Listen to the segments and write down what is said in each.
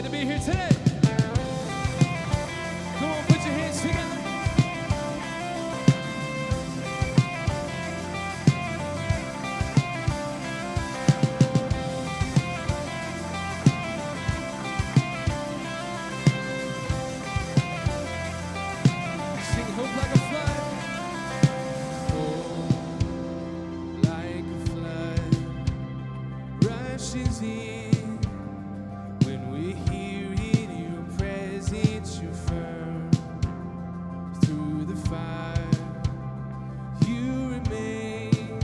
glad to be here today. Come on, put your hands together. Sing hope like a flood. Hope like a flood rushes in when we hear in your presence you firm through the fire. You remain,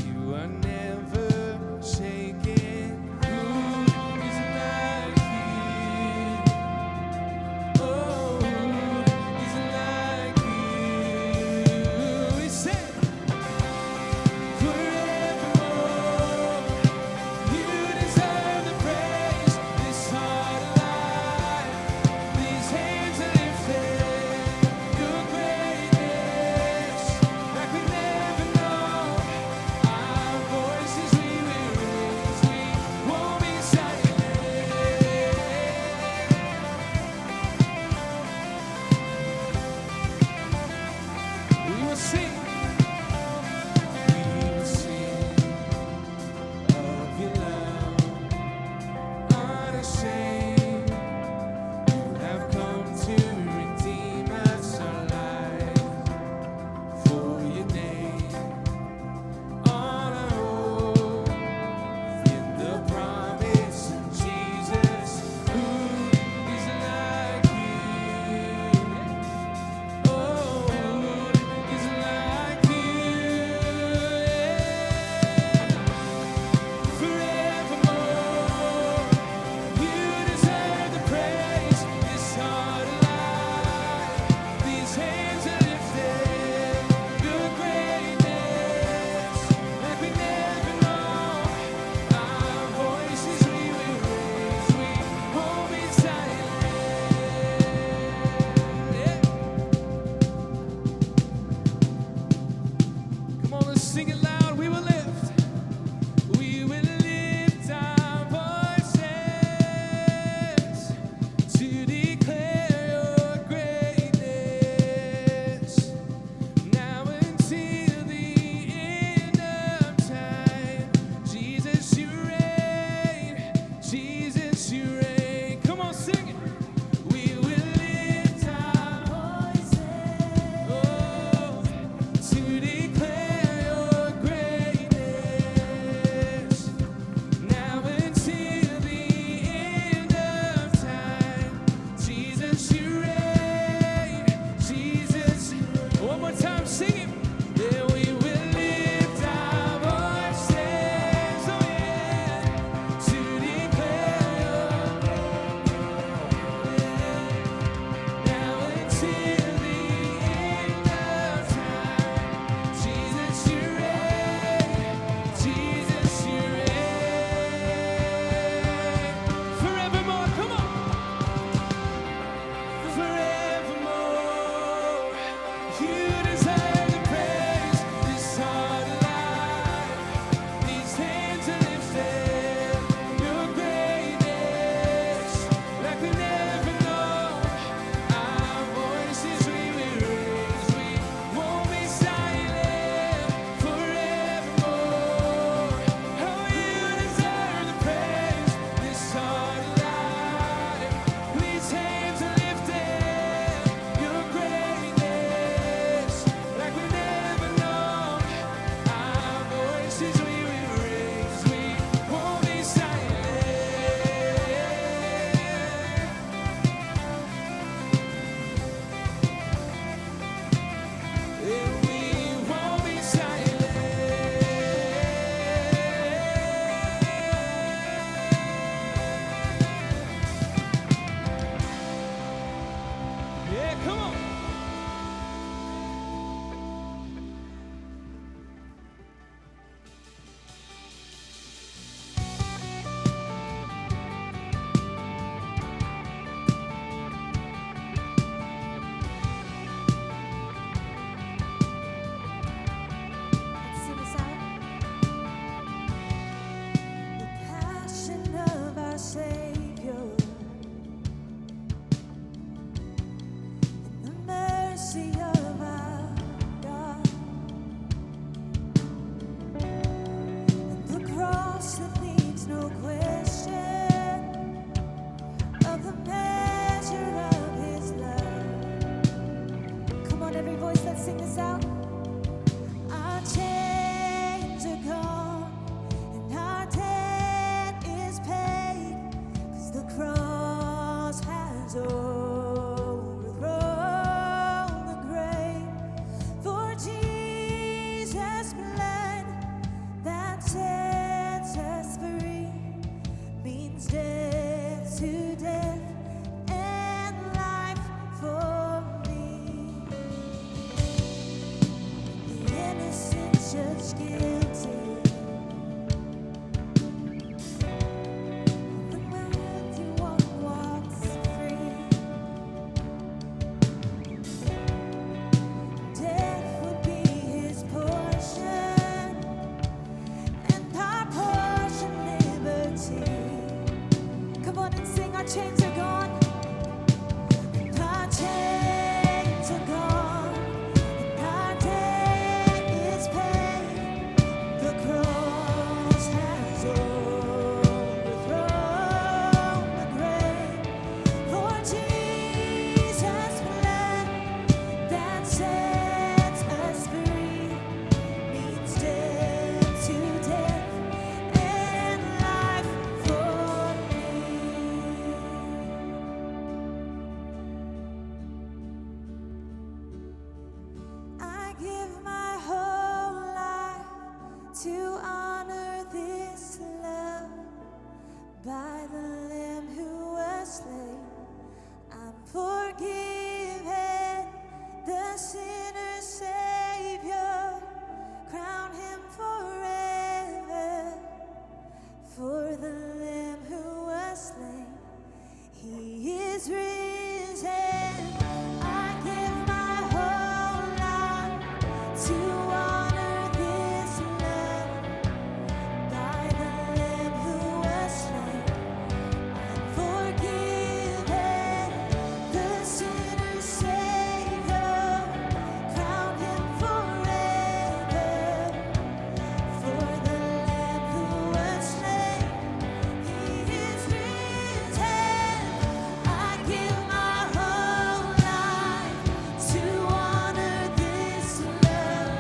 you are never shaken. Who is like you? Oh, who is like you? We say forevermore. You desire. no question of the measure of his love. Come on, every voice, let's sing this out. Our chains are gone and our debt is paid, 'cause the cross has overthrown the grave. For Jesus' blood that sets us free means death to death and life for me. The innocent judge guilty, the wealthy one walks free. Death would be his portion, and our portion liberty. Come on and sing, our chains are gone. And our chains are gone, and our debt is paid. The cross has overthrown the grave. For Jesus' blood that sets us free means death to death and life for me. I give my whole life to honor this love. By the Lamb who was slain, I'm forgiven. The sinner's Savior, crown him forever. For the Lamb who was slain, he is risen. I give my whole life to honor this love. By the Lamb who was slain, I'm forgiven. The sinner's Savior, crown him forever. For the Lamb who was slain, he is risen. I give my whole life to honor this love.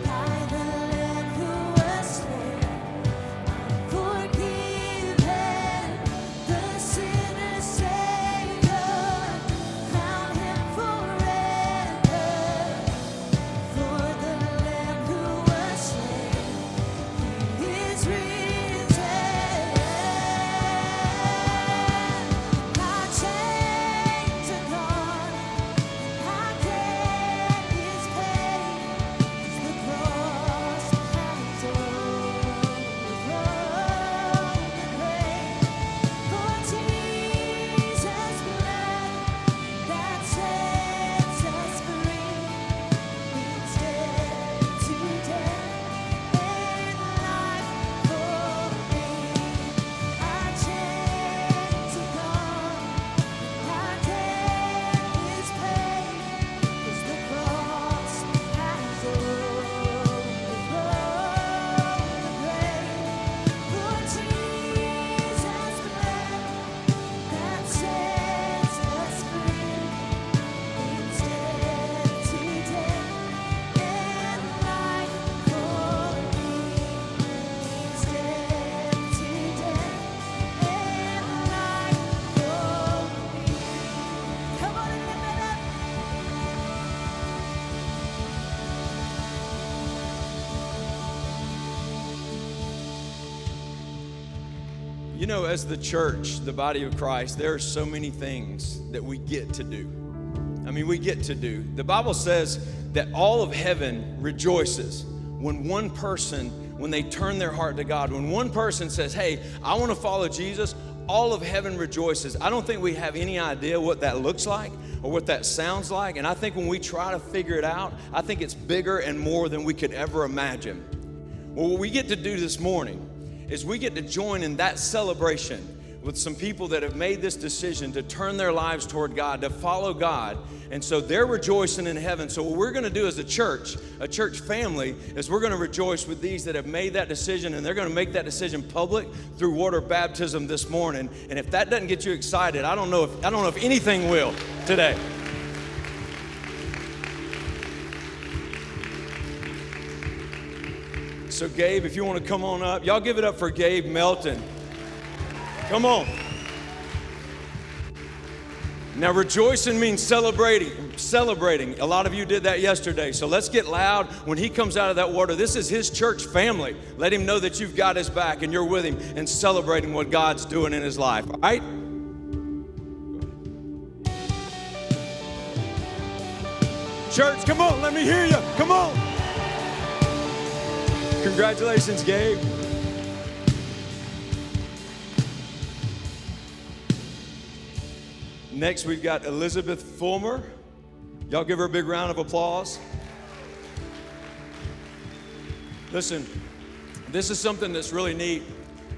By the Lamb who was slain, I'm forgiven. The sinner's Savior, crown him forever. For the Lamb who was slain, he is risen. Our chains are gone, our debt is paid, 'cause the cross has overthrown the grave. For Jesus' blood that sets us free means death to death and life for me. Our chains are gone, our debt is paid, 'cause the cross has overthrown the grave. For Jesus' blood that sets us free means death to death and life for me. Means death to death and life for me. Come on and lift it up. You know, as the church, the body of Christ, there are so many things that we get to do. I mean, we get to do. The Bible says that all of heaven rejoices when one person, when they turn their heart to God, when one person says, hey, I want to follow Jesus, all of heaven rejoices. I don't think we have any idea what that looks like or what that sounds like. And I think when we try to figure it out, I think it's bigger and more than we could ever imagine. Well, what we get to do this morning is we get to join in that celebration with some people that have made this decision to turn their lives toward God, to follow God. And so they're rejoicing in heaven. So what we're going to do as a church family, is we're going to rejoice with these that have made that decision, and they're going to make that decision public through water baptism this morning. And if that doesn't get you excited, I don't know if anything will today. So Gabe, if you want to come on up, y'all give it up for Gabe Melton. Come on. Now, rejoicing means celebrating. A lot of you did that yesterday. So let's get loud when he comes out of that water. This is his church family. Let him know that you've got his back and you're with him and celebrating what God's doing in his life. All right? Church, come on, let me hear you. Come on. Congratulations, Gabe. Next, we've got Elizabeth Fulmer. Y'all give her a big round of applause. Listen, this is something that's really neat.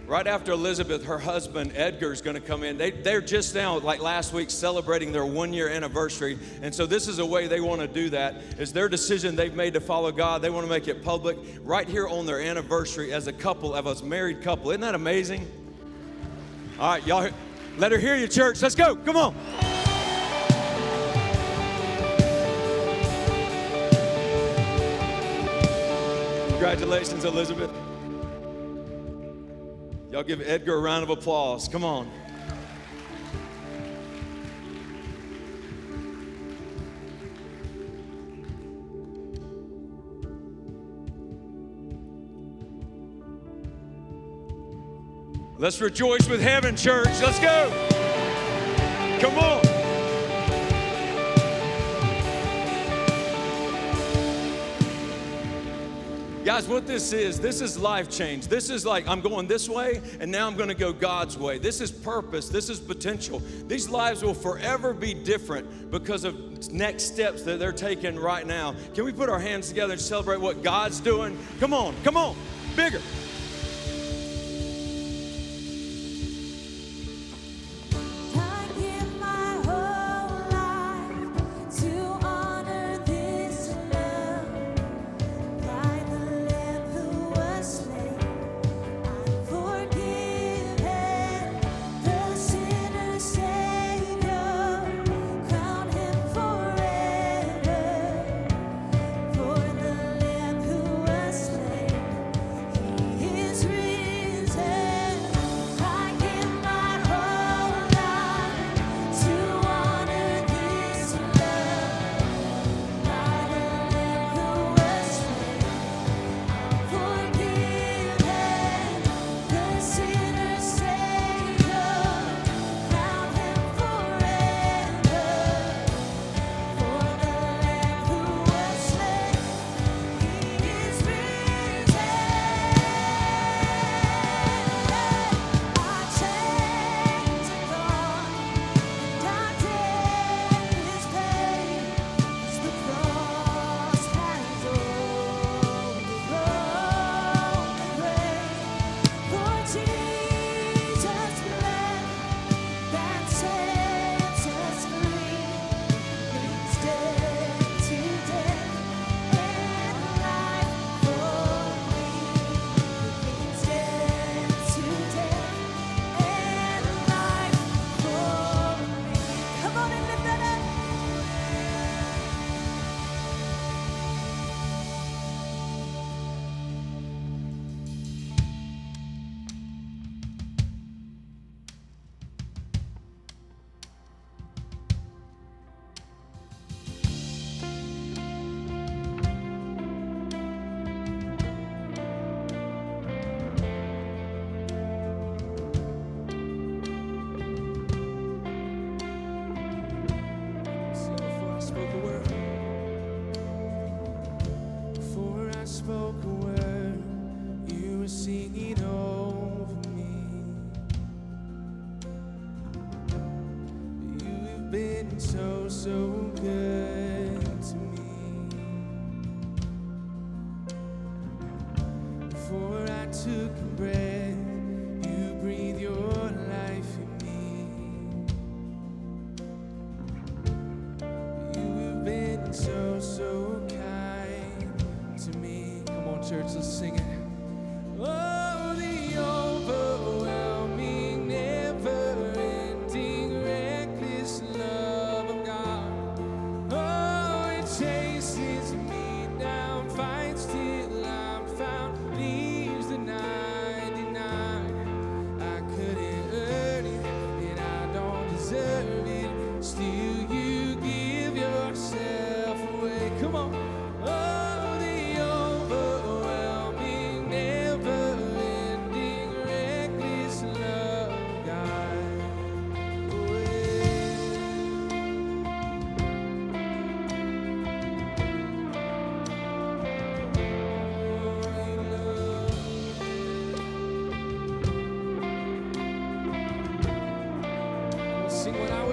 Right after Elizabeth, her husband, Edgar, is going to come in. They're just now, like last week, celebrating their 1-year anniversary. And so this is a way they want to do that. It's their decision they've made to follow God. They want to make it public right here on their anniversary as a couple, as a married couple. Isn't that amazing? All right, y'all, let her hear you, church. Let's go. Come on. Congratulations, Elizabeth. Y'all give Edgar a round of applause. Come on. Let's rejoice with heaven, church. Let's go. Come on. Guys, what this is life change. This is like, I'm going this way, and now I'm going to go God's way. This is purpose. This is potential. These lives will forever be different because of next steps that they're taking right now. Can we put our hands together and celebrate what God's doing? Come on, come on, bigger. Spoke a word, you were singing over me. You've been so, so good to me. Before I took a breath, you breathed your life in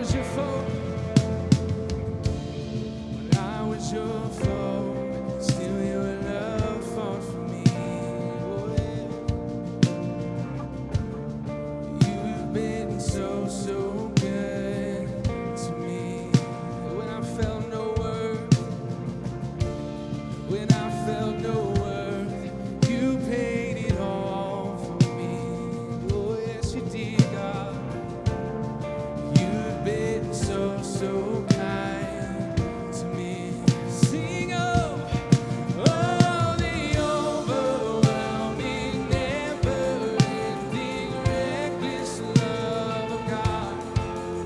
was your foe, when I was your foe, still your love fought for me. Oh, yeah. You've been so, so good to me. When I felt no worth, when I felt no worth, you paid it all for me. Oh, yes, you did, God. You've been so, so kind to me. Sing oh, the overwhelming, never-ending, reckless love of God.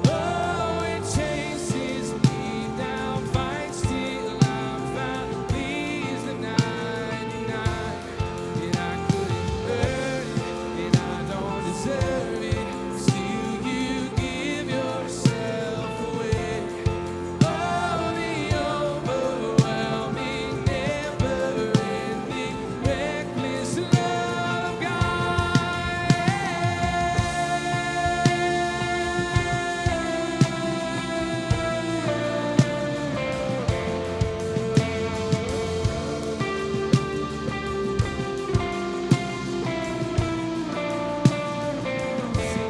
Oh, it chases me down, fights till I'm found, leaves the 99. And I couldn't earn it, and I don't deserve it. Still, you give yourself away. Oh, the overwhelming, never-ending, reckless love of God.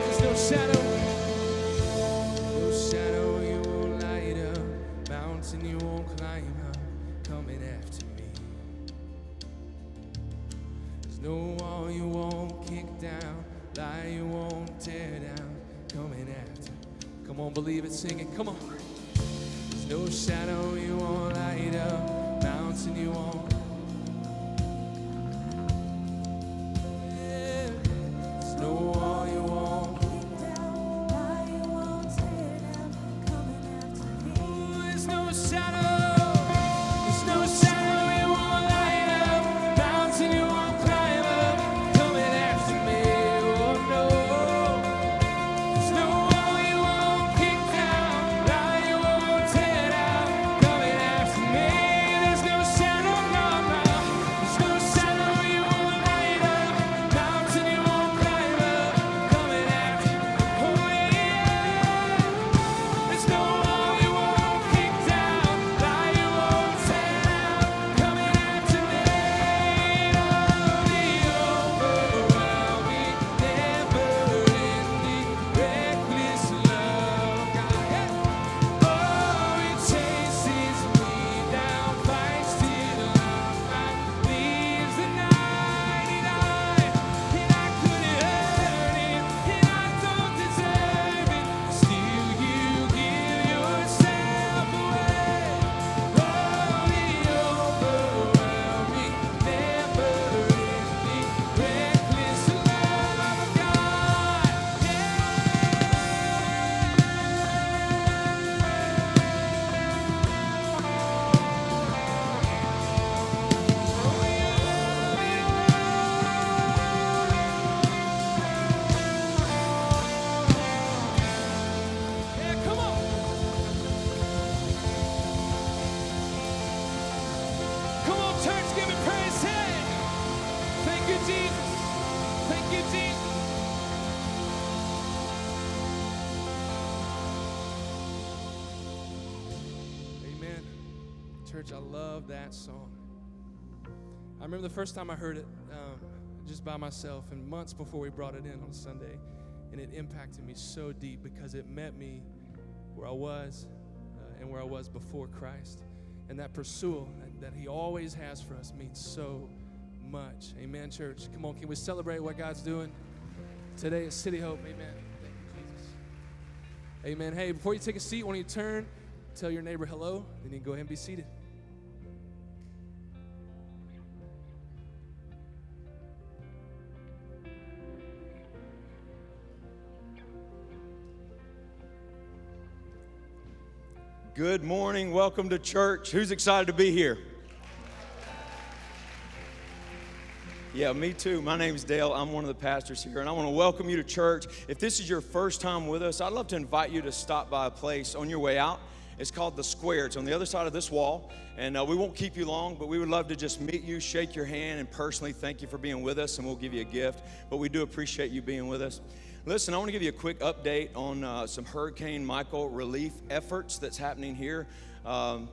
There's no shadow you won't light up, mountain you won't climb up, coming after me. There's no wall you won't kick down, lie you won't tear down, coming after. Come on, believe it, sing it, come on. There's no shadow you won't light up, mountain you won't. Yeah. There's no wall you won't. There's no shadow you won't light up, mountain you won't climb up, coming after me. Oh no, there's no wall you won't kick down, lie you won't tear down, coming after me. There's no shadow, no, there's no shadow you won't light up, mountain you won't climb up, coming after me. Oh yeah, there's no wall you won't kick down, lie you won't tear down, coming after me. Oh, the overwhelming, never-ending, reckless love of God. Oh, it chases me down, fights till I'm found, leaves the 99. And I couldn't earn it, and I don't deserve it. Still, you give yourself away. Oh, the overwhelming, never-ending, reckless love of God. Yeah, come on. Come on, church, give me praise. Hey, thank you, Jesus. Thank you, Jesus. Amen. Church, I love that song. I remember the first time I heard it just by myself, and months before we brought it in on Sunday, and it impacted me so deep because it met me where I was and where I was before Christ. And that pursuit that he always has for us means so much. Amen, church. Come on, can we celebrate what God's doing today at City Hope? Amen. Thank you, Jesus. Amen. Hey, before you take a seat, why don't you turn, tell your neighbor hello, then you can go ahead and be seated. Good morning. Welcome to church. Who's excited to be here? Yeah, me too. My name's Dale. I'm one of the pastors here, and I want to welcome you to church. If this is your first time with us, I'd love to invite you to stop by a place on your way out It's called The Square. It's on the other side of this wall. And we won't keep you long, but we would love to just meet you, shake your hand, and personally thank you for being with us, and we'll give you a gift. But we do appreciate you being with us. Listen, I want to give you a quick update on some Hurricane Michael relief efforts that's happening here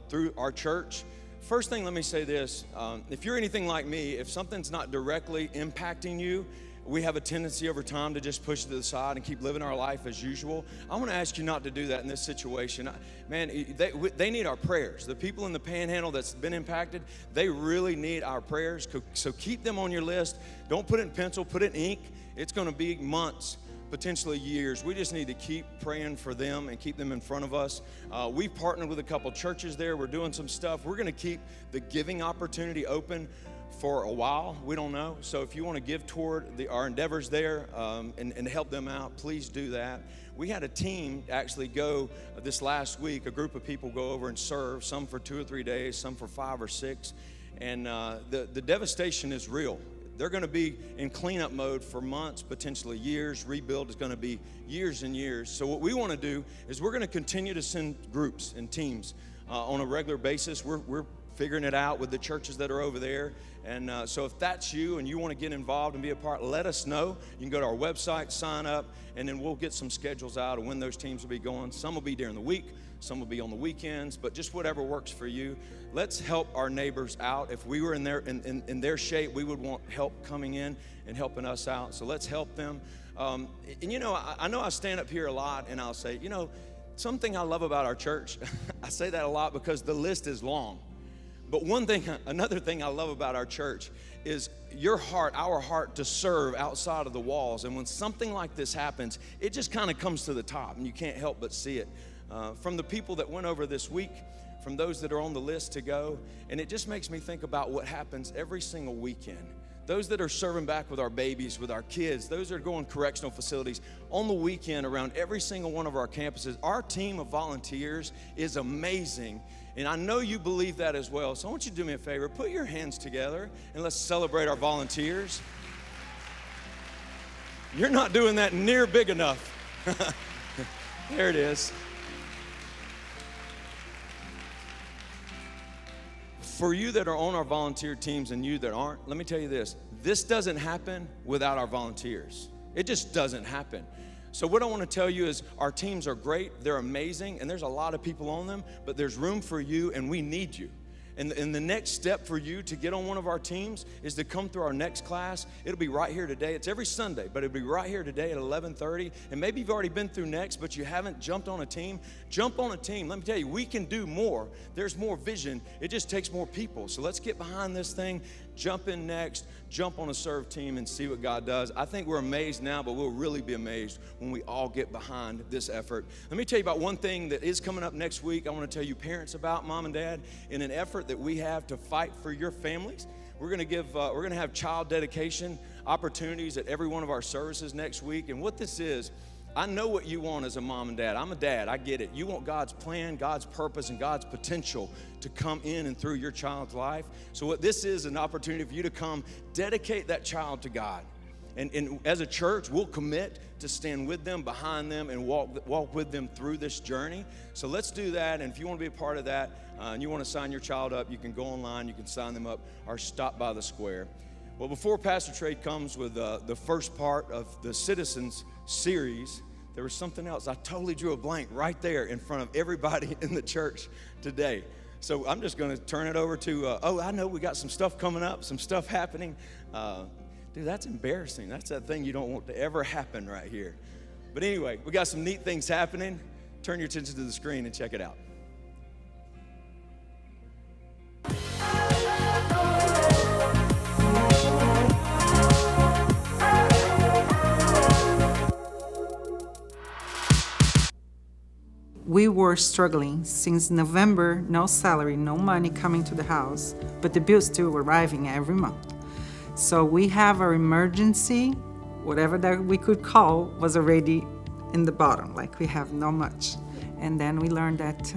through our church. First thing, let me say this. If you're anything like me, if something's not directly impacting you, we have a tendency over time to just push it to the side and keep living our life as usual. I want to ask you not to do that in this situation. Man, they need our prayers. The people in the Panhandle that's been impacted, they really need our prayers. So keep them on your list. Don't put it in pencil, put it in ink. It's going to be months, potentially years. We just need to keep praying for them and keep them in front of us. We've partnered with a couple churches there. We're doing some stuff. We're going to keep the giving opportunity open for a while. We don't know. So if you want to give toward our endeavors there and help them out, please do that. We had a team actually go this last week, a group of people go over and serve, some for 2 or 3 days, some for 5 or 6. And the devastation is real. They're going to be in cleanup mode for months, potentially years. Rebuild is going to be years and years. So what we want to do is we're going to continue to send groups and teams on a regular basis. We're figuring it out with the churches that are over there. And so if that's you and you want to get involved and be a part, let us know. You can go to our website, sign up, and then we'll get some schedules out of when those teams will be going. Some will be during the week, some will be on the weekends, but just whatever works for you. Let's help our neighbors out. If we were in their shape, we would want help coming in and helping us out. So let's help them. And you know, I know I stand up here a lot and I'll say, you know, something I love about our church, I say that a lot because the list is long. But another thing I love about our church is your heart, our heart to serve outside of the walls. And when something like this happens, it just kind of comes to the top and you can't help but see it. From the people that went over this week, from those that are on the list to go, and it just makes me think about what happens every single weekend. Those that are serving back with our babies, with our kids, those that are going correctional facilities on the weekend around every single one of our campuses. Our team of volunteers is amazing. And I know you believe that as well. So I want you to do me a favor. Put your hands together and let's celebrate our volunteers. You're not doing that near big enough. There it is. For you that are on our volunteer teams and you that aren't, let me tell you this. This doesn't happen without our volunteers. It just doesn't happen. So what I want to tell you is our teams are great, they're amazing, and there's a lot of people on them, but there's room for you and we need you. And the next step for you to get on one of our teams is to come through our next class. It'll be right here today. It's every Sunday, but it'll be right here today at 11:30. And maybe you've already been through next, but you haven't jumped on a team. Jump on a team. Let me tell you, we can do more. There's more vision. It just takes more people. So let's get behind this thing. Jump in next. Jump on a serve team and see what God does. I think we're amazed now, but we'll really be amazed when we all get behind this effort. Let me tell you about one thing that is coming up next week. I want to tell you parents about, mom and dad, in an effort that we have to fight for your families. We're going to have child dedication opportunities at every one of our services next week. And what this is, I know what you want as a mom and dad. I'm a dad. I get it. You want God's plan, God's purpose, and God's potential to come in and through your child's life. So what this is an opportunity for you to come dedicate that child to God. And as a church, we'll commit to stand with them, behind them, and walk with them through this journey. So let's do that. And if you want to be a part of that and you want to sign your child up, you can go online, you can sign them up, or stop by the square. Well, before Pastor Trey comes with the first part of the Citizens series, there was something else. I totally drew a blank right there in front of everybody in the church today. So I'm just going to turn it over to, I know we got some stuff coming up, some stuff happening. Dude, that's embarrassing. That's that thing you don't want to ever happen right here. But anyway, we got some neat things happening. Turn your attention to the screen and check it out. We were struggling since November, no salary, no money coming to the house, but the bills still were arriving every month. So we have our emergency, whatever that we could call, was already in the bottom, like we have not much. And then we learned that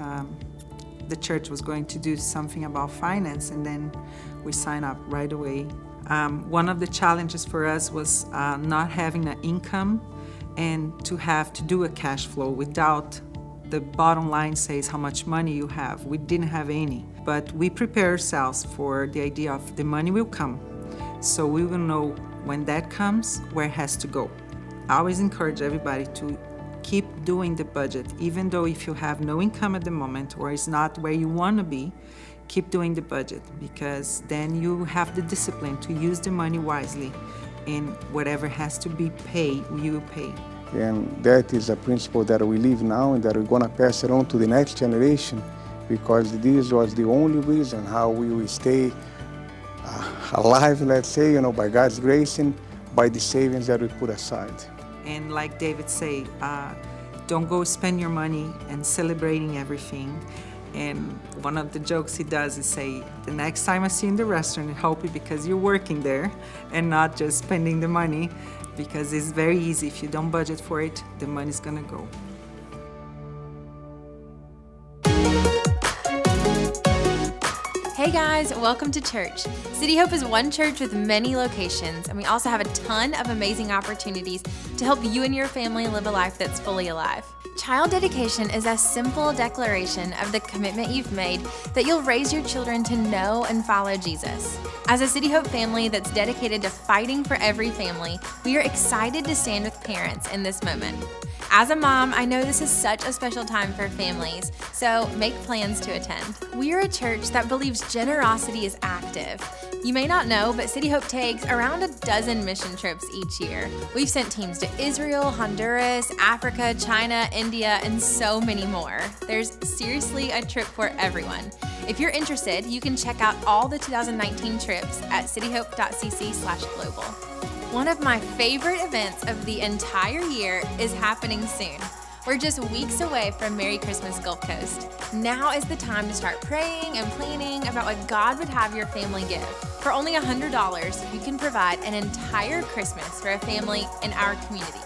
the church was going to do something about finance, and then we signed up right away. One of the challenges for us was not having an income and to have to do a cash flow without the bottom line says how much money you have. We didn't have any, but we prepare ourselves for the idea of the money will come. So we will know when that comes, where it has to go. I always encourage everybody to keep doing the budget, even though if you have no income at the moment or it's not where you want to be, keep doing the budget, because then you have the discipline to use the money wisely, and whatever has to be paid, you will pay. And that is a principle that we live now and that we're going to pass it on to the next generation, because this was the only reason how we will stay alive, let's say, by God's grace and by the savings that we put aside. And like David say, don't go spend your money and celebrating everything. And one of the jokes he does is say, the next time I see you in the restaurant, I hope it because you're working there and not just spending the money, because it's very easy. If you don't budget for it, the money's gonna go. Hey guys, welcome to church. City Hope is one church with many locations, and we also have a ton of amazing opportunities to help you and your family live a life that's fully alive. Child dedication is a simple declaration of the commitment you've made that you'll raise your children to know and follow Jesus. As a City Hope family that's dedicated to fighting for every family, we are excited to stand with parents in this moment. As a mom, I know this is such a special time for families, so make plans to attend. We are a church that believes generosity is active. You may not know, but City Hope takes around a dozen mission trips each year. We've sent teams to Israel, Honduras, Africa, China, India, and so many more. There's seriously a trip for everyone. If you're interested, you can check out all the 2019 trips at cityhope.cc/global. One of my favorite events of the entire year is happening soon. We're just weeks away from Merry Christmas Gulf Coast. Now is the time to start praying and planning about what God would have your family give. For only $100, you can provide an entire Christmas for a family in our community.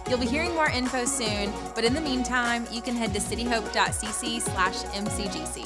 You'll be hearing more info soon, but in the meantime, you can head to cityhope.cc/mcgc.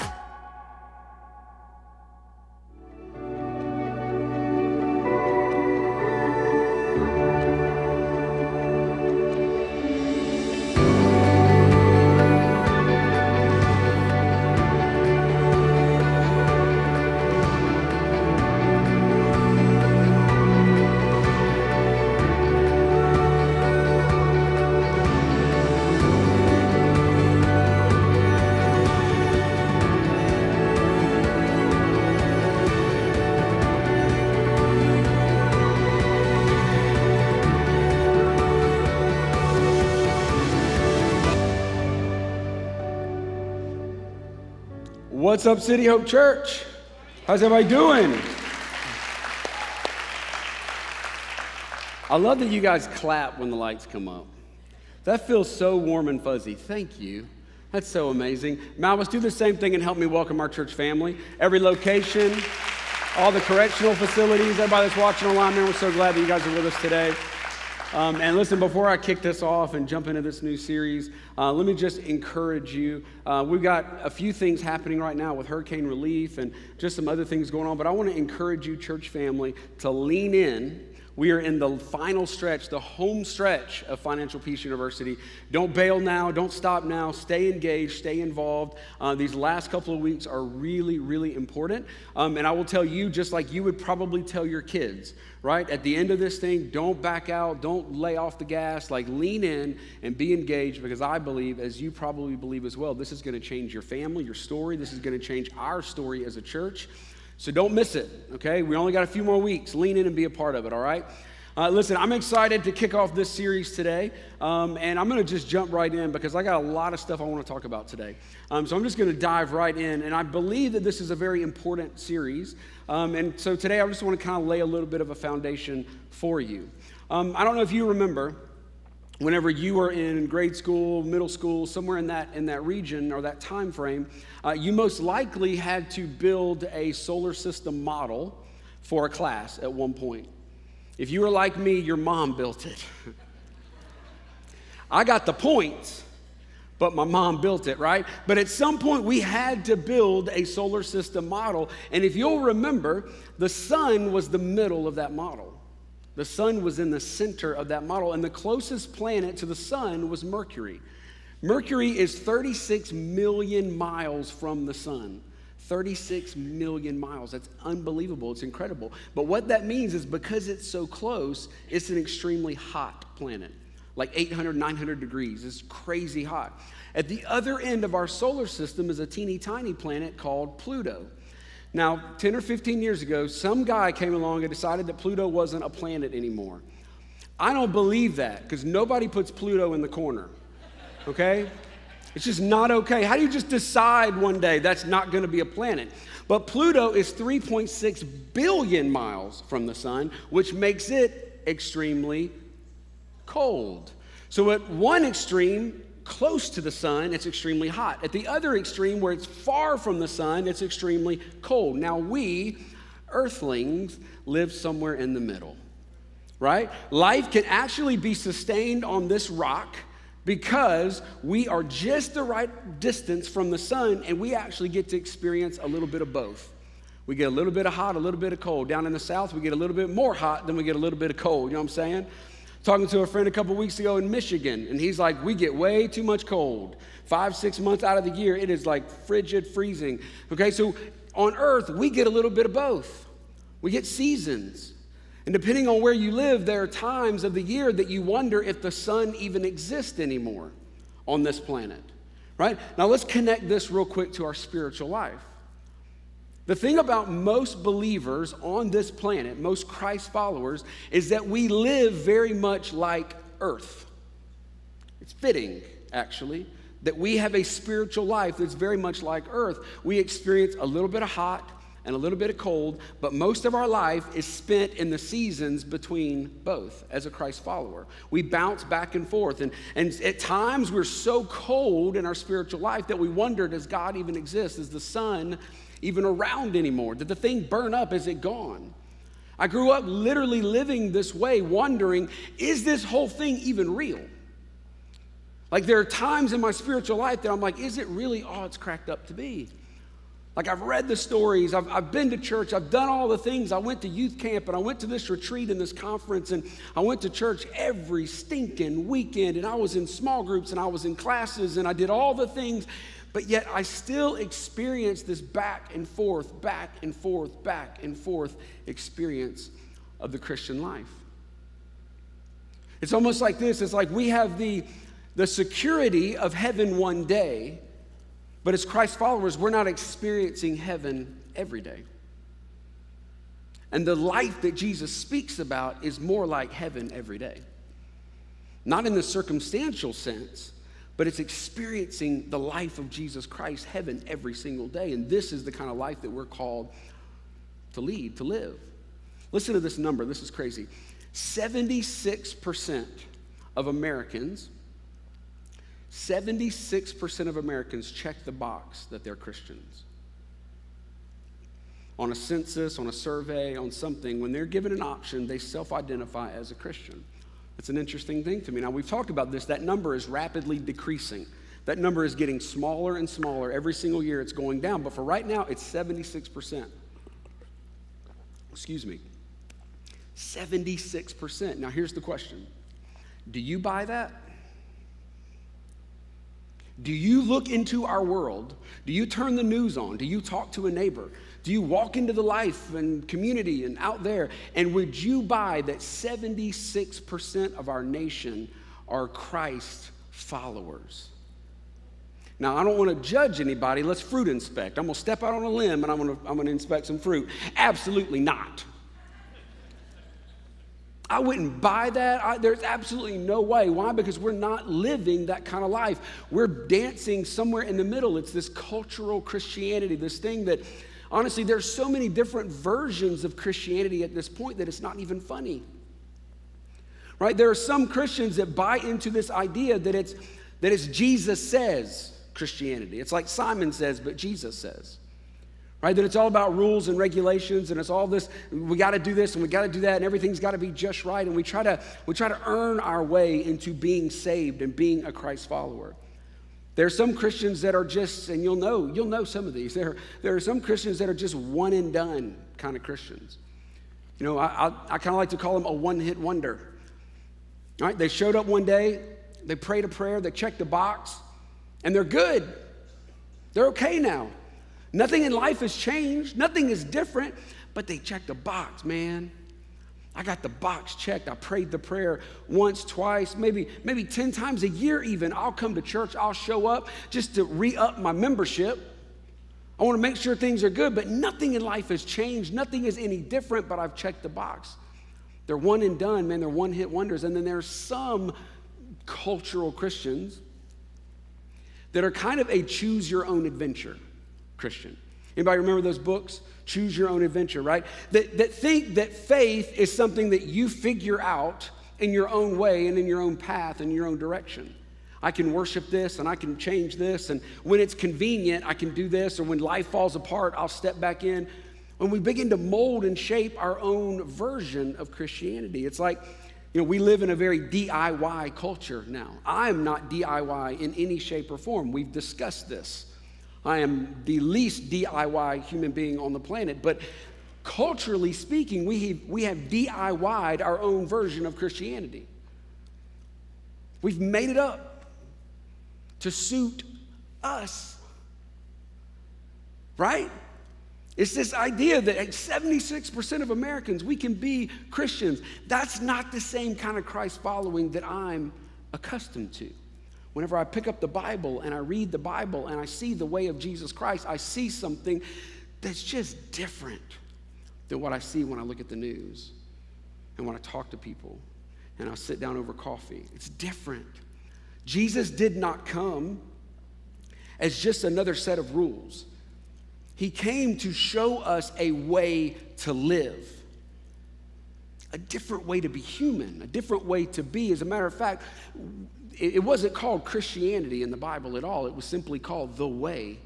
What's up, City Hope Church? How's everybody doing? I love that you guys clap when the lights come up. That feels so warm and fuzzy. Thank you. That's so amazing. Mal, let's do the same thing and help me welcome our church family. Every location, all the correctional facilities, everybody that's watching online, man, we're so glad that you guys are with us today. And listen, before I kick this off and jump into this new series, let me just encourage you. We've got a few things happening right now with hurricane relief and just some other things going on, but I want to encourage you, church family, to lean in. We are in the final stretch, the home stretch of Financial Peace University. Don't bail now. Don't stop now. Stay engaged. Stay involved. These last couple of weeks are really, really important. And I will tell you, just like you would probably tell your kids, right? At the end of this thing, don't back out. Don't lay off the gas. Like, lean in and be engaged, because I believe, as you probably believe as well, this is going to change your family, your story. This is going to change our story as a church. So don't miss it, okay? We only got a few more weeks. Lean in and be a part of it, all right? Listen, I'm excited to kick off this series today, and I'm going to just jump right in because I got a lot of stuff I want to talk about today. So I'm just going to dive right in, and I believe that this is a very important series, and so today I just want to kind of lay a little bit of a foundation for you. I don't know if you remember, whenever you were in grade school, middle school, somewhere in that region or that time frame, you most likely had to build a solar system model for a class at one point. If you were like me, your mom built it. I got the points, but my mom built it, right? But at some point, we had to build a solar system model. And if you'll remember, the sun was the middle of that model. The sun was in the center of that model, and the closest planet to the sun was Mercury. Mercury is 36 million miles from the sun. 36 million miles. That's unbelievable. It's incredible. But what that means is because it's so close, it's an extremely hot planet. Like 800, 900 degrees. It's crazy hot. At the other end of our solar system is a teeny tiny planet called Pluto. Now, 10 or 15 years ago, some guy came along and decided that Pluto wasn't a planet anymore. I don't believe that because nobody puts Pluto in the corner, okay? It's just not okay. How do you just decide one day that's not going to be a planet? But Pluto is 3.6 billion miles from the sun, which makes it extremely cold. So at one extreme, close to the sun, it's extremely hot. At the other extreme, where it's far from the sun, it's extremely cold. Now we, earthlings, live somewhere in the middle, right? Life can actually be sustained on this rock because we are just the right distance from the sun, and we actually get to experience a little bit of both. We get a little bit of hot, a little bit of cold. Down in the south, we get a little bit more hot than we get a little bit of cold. You know what I'm saying? Talking to a friend a couple weeks ago in Michigan, and he's like, we get way too much cold. 5-6 months out of the year, it is like frigid, freezing. Okay, so on earth, we get a little bit of both. We get seasons. And depending on where you live, there are times of the year that you wonder if the sun even exists anymore on this planet, right? Now let's connect this real quick to our spiritual life. The thing about most believers on this planet, most Christ followers, is that we live very much like Earth. It's fitting, actually, that we have a spiritual life that's very much like Earth. We experience a little bit of hot and a little bit of cold, but most of our life is spent in the seasons between both as a Christ follower. We bounce back and forth, and at times we're so cold in our spiritual life that we wonder, does God even exist? Is the sun even around anymore? Did the thing burn up? Is it gone? I grew up literally living this way, wondering, is this whole thing even real? Like there are times in my spiritual life that I'm like, is it really all it's cracked up to be? Like I've read the stories, I've been to church, I've done all the things. I went to youth camp and I went to this retreat and this conference, and I went to church every stinking weekend, and I was in small groups and I was in classes and I did all the things, but yet I still experienced this back and forth experience of the Christian life. It's almost like this. It's like we have the security of heaven one day, but as Christ followers, we're not experiencing heaven every day. And the life that Jesus speaks about is more like heaven every day. Not in the circumstantial sense, but it's experiencing the life of Jesus Christ, heaven every single day. And this is the kind of life that we're called to lead, to live. Listen to this number. This is crazy. 76% of Americans 76% of Americans check the box that they're Christians. On a census, on a survey, on something, when they're given an option, they self-identify as a Christian. It's an interesting thing to me. Now, we've talked about this. That number is rapidly decreasing. That number is getting smaller and smaller. Every single year it's going down. But for right now, it's 76%. Excuse me. 76%. Now, here's the question. Do you buy that? Do you look into our world? Do you turn the news on? Do you talk to a neighbor? Do you walk into the life and community and out there? And would you buy that 76% of our nation are Christ followers? Now, I don't want to judge anybody. Let's fruit inspect. I'm going to step out on a limb and I'm going to inspect some fruit. Absolutely not. I wouldn't buy that. There's absolutely no way. Why? Because we're not living that kind of life. We're dancing somewhere in the middle. It's this cultural Christianity, this thing that, honestly, there's so many different versions of Christianity at this point that it's not even funny. Right? There are some Christians that buy into this idea that it's Jesus says Christianity. It's like Simon says, but Jesus says. Right, that it's all about rules and regulations, and it's all this, we got to do this and we got to do that, and everything's got to be just right, and we try to earn our way into being saved and being a Christ follower. There are some Christians that are just, and you'll know some of these. There are some Christians that are just one and done kind of Christians. You know, I kind of like to call them a one-hit wonder. All right, they showed up one day, they prayed a prayer, they checked the box, And they're good. They're okay now. Nothing in life has changed. Nothing is different, but they checked the box, man. I got the box checked. I prayed the prayer once, twice, maybe 10 times a year even. I'll come to church. I'll show up just to re-up my membership. I want to make sure things are good, but nothing in life has changed. Nothing is any different, but I've checked the box. They're one and done, man. They're one-hit wonders. And then there's some cultural Christians that are kind of a choose-your-own-adventure Christian. Anybody remember those books? Choose Your Own Adventure, right? That think that faith is something that you figure out in your own way and in your own path and your own direction. I can worship this and I can change this, and when it's convenient, I can do this, or when life falls apart, I'll step back in. When we begin to mold and shape our own version of Christianity, it's like, we live in a very DIY culture now. I'm not DIY in any shape or form. We've discussed this. I am the least DIY human being on the planet, but culturally speaking, we have DIY'd our own version of Christianity. We've made it up to suit us, right? It's this idea that 76% of Americans, we can be Christians. That's not the same kind of Christ following that I'm accustomed to. Whenever I pick up the Bible and I read the Bible and I see the way of Jesus Christ, I see something that's just different than what I see when I look at the news and when I talk to people and I sit down over coffee. It's different. Jesus did not come as just another set of rules. He came to show us a way to live, a different way to be human, a different way to be. As a matter of fact, it wasn't called Christianity in the Bible at all. It was simply called the way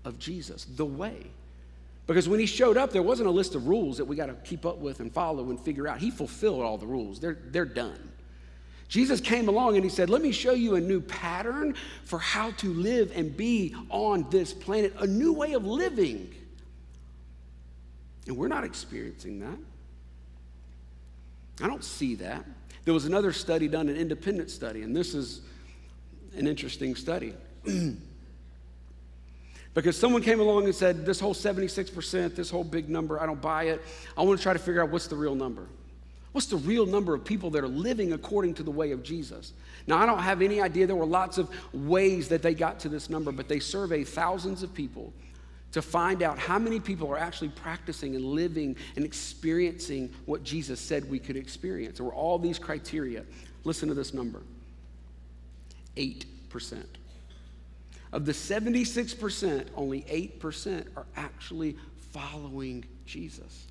of Jesus, the way. Because when he showed up, there wasn't a list of rules that we got to keep up with and follow and figure out. He fulfilled all the rules. They're done. Jesus came along and he said, let me show you a new pattern for how to live and be on this planet, a new way of living. And we're not experiencing that. I don't see that. There was another study done, an independent study, and this is an interesting study. Because someone came along and said, this whole 76%, this whole big number, I don't buy it. I want to try to figure out what's the real number. What's the real number of people that are living according to the way of Jesus? Now, I don't have any idea. There were lots of ways that they got to this number, but they surveyed thousands of people to find out how many people are actually practicing and living and experiencing what Jesus said we could experience. There were all these criteria. Listen to this number. 8%. Of the 76%, only 8% are actually following Jesus.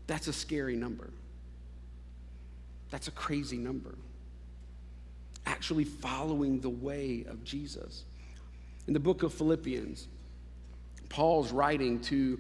That's a scary number. That's a crazy number. Actually following the way of Jesus. In the book of Philippians, Paul's writing to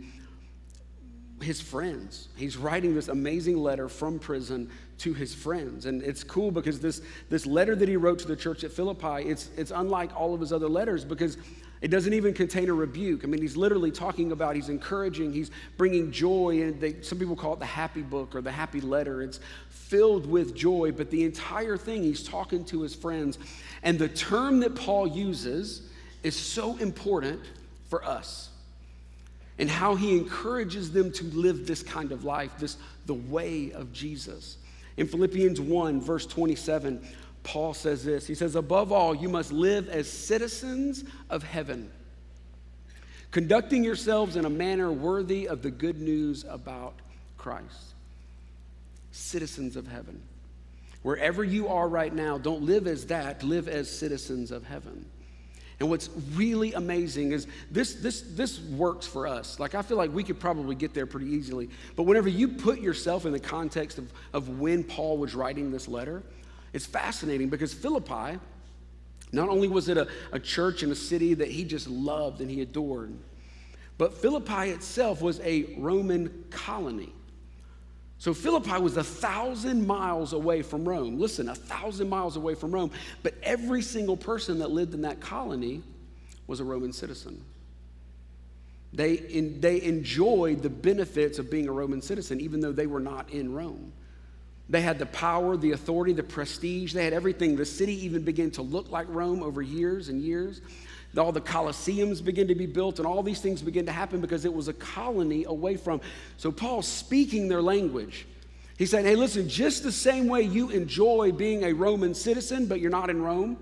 his friends. He's writing this amazing letter from prison to his friends. And it's cool because this letter that he wrote to the church at Philippi, it's unlike all of his other letters because it doesn't even contain a rebuke. I mean, he's literally talking about, he's encouraging, he's bringing joy, and some people call it the happy book or the happy letter. It's filled with joy, but the entire thing, he's talking to his friends. And the term that Paul uses is so important for us and how he encourages them to live this kind of life, the way of Jesus. In Philippians 1, verse 27, Paul says this. He says, above all, you must live as citizens of heaven, conducting yourselves in a manner worthy of the good news about Christ. Citizens of heaven. Wherever you are right now, don't live as that, live as citizens of heaven. And what's really amazing is this works for us. Like, I feel like we could probably get there pretty easily. But whenever you put yourself in the context of when Paul was writing this letter, it's fascinating because Philippi, not only was it a church and a city that he just loved and he adored, but Philippi itself was a Roman colony. So Philippi was 1,000 miles away from Rome. Listen, 1,000 miles away from Rome. But every single person that lived in that colony was a Roman citizen. They enjoyed the benefits of being a Roman citizen, even though they were not in Rome. They had the power, the authority, the prestige. They had everything. The city even began to look like Rome over years and years. All the Colosseums began to be built, and all these things began to happen because it was a colony away from. So Paul's speaking their language. He said, hey, listen, just the same way you enjoy being a Roman citizen, but you're not in Rome.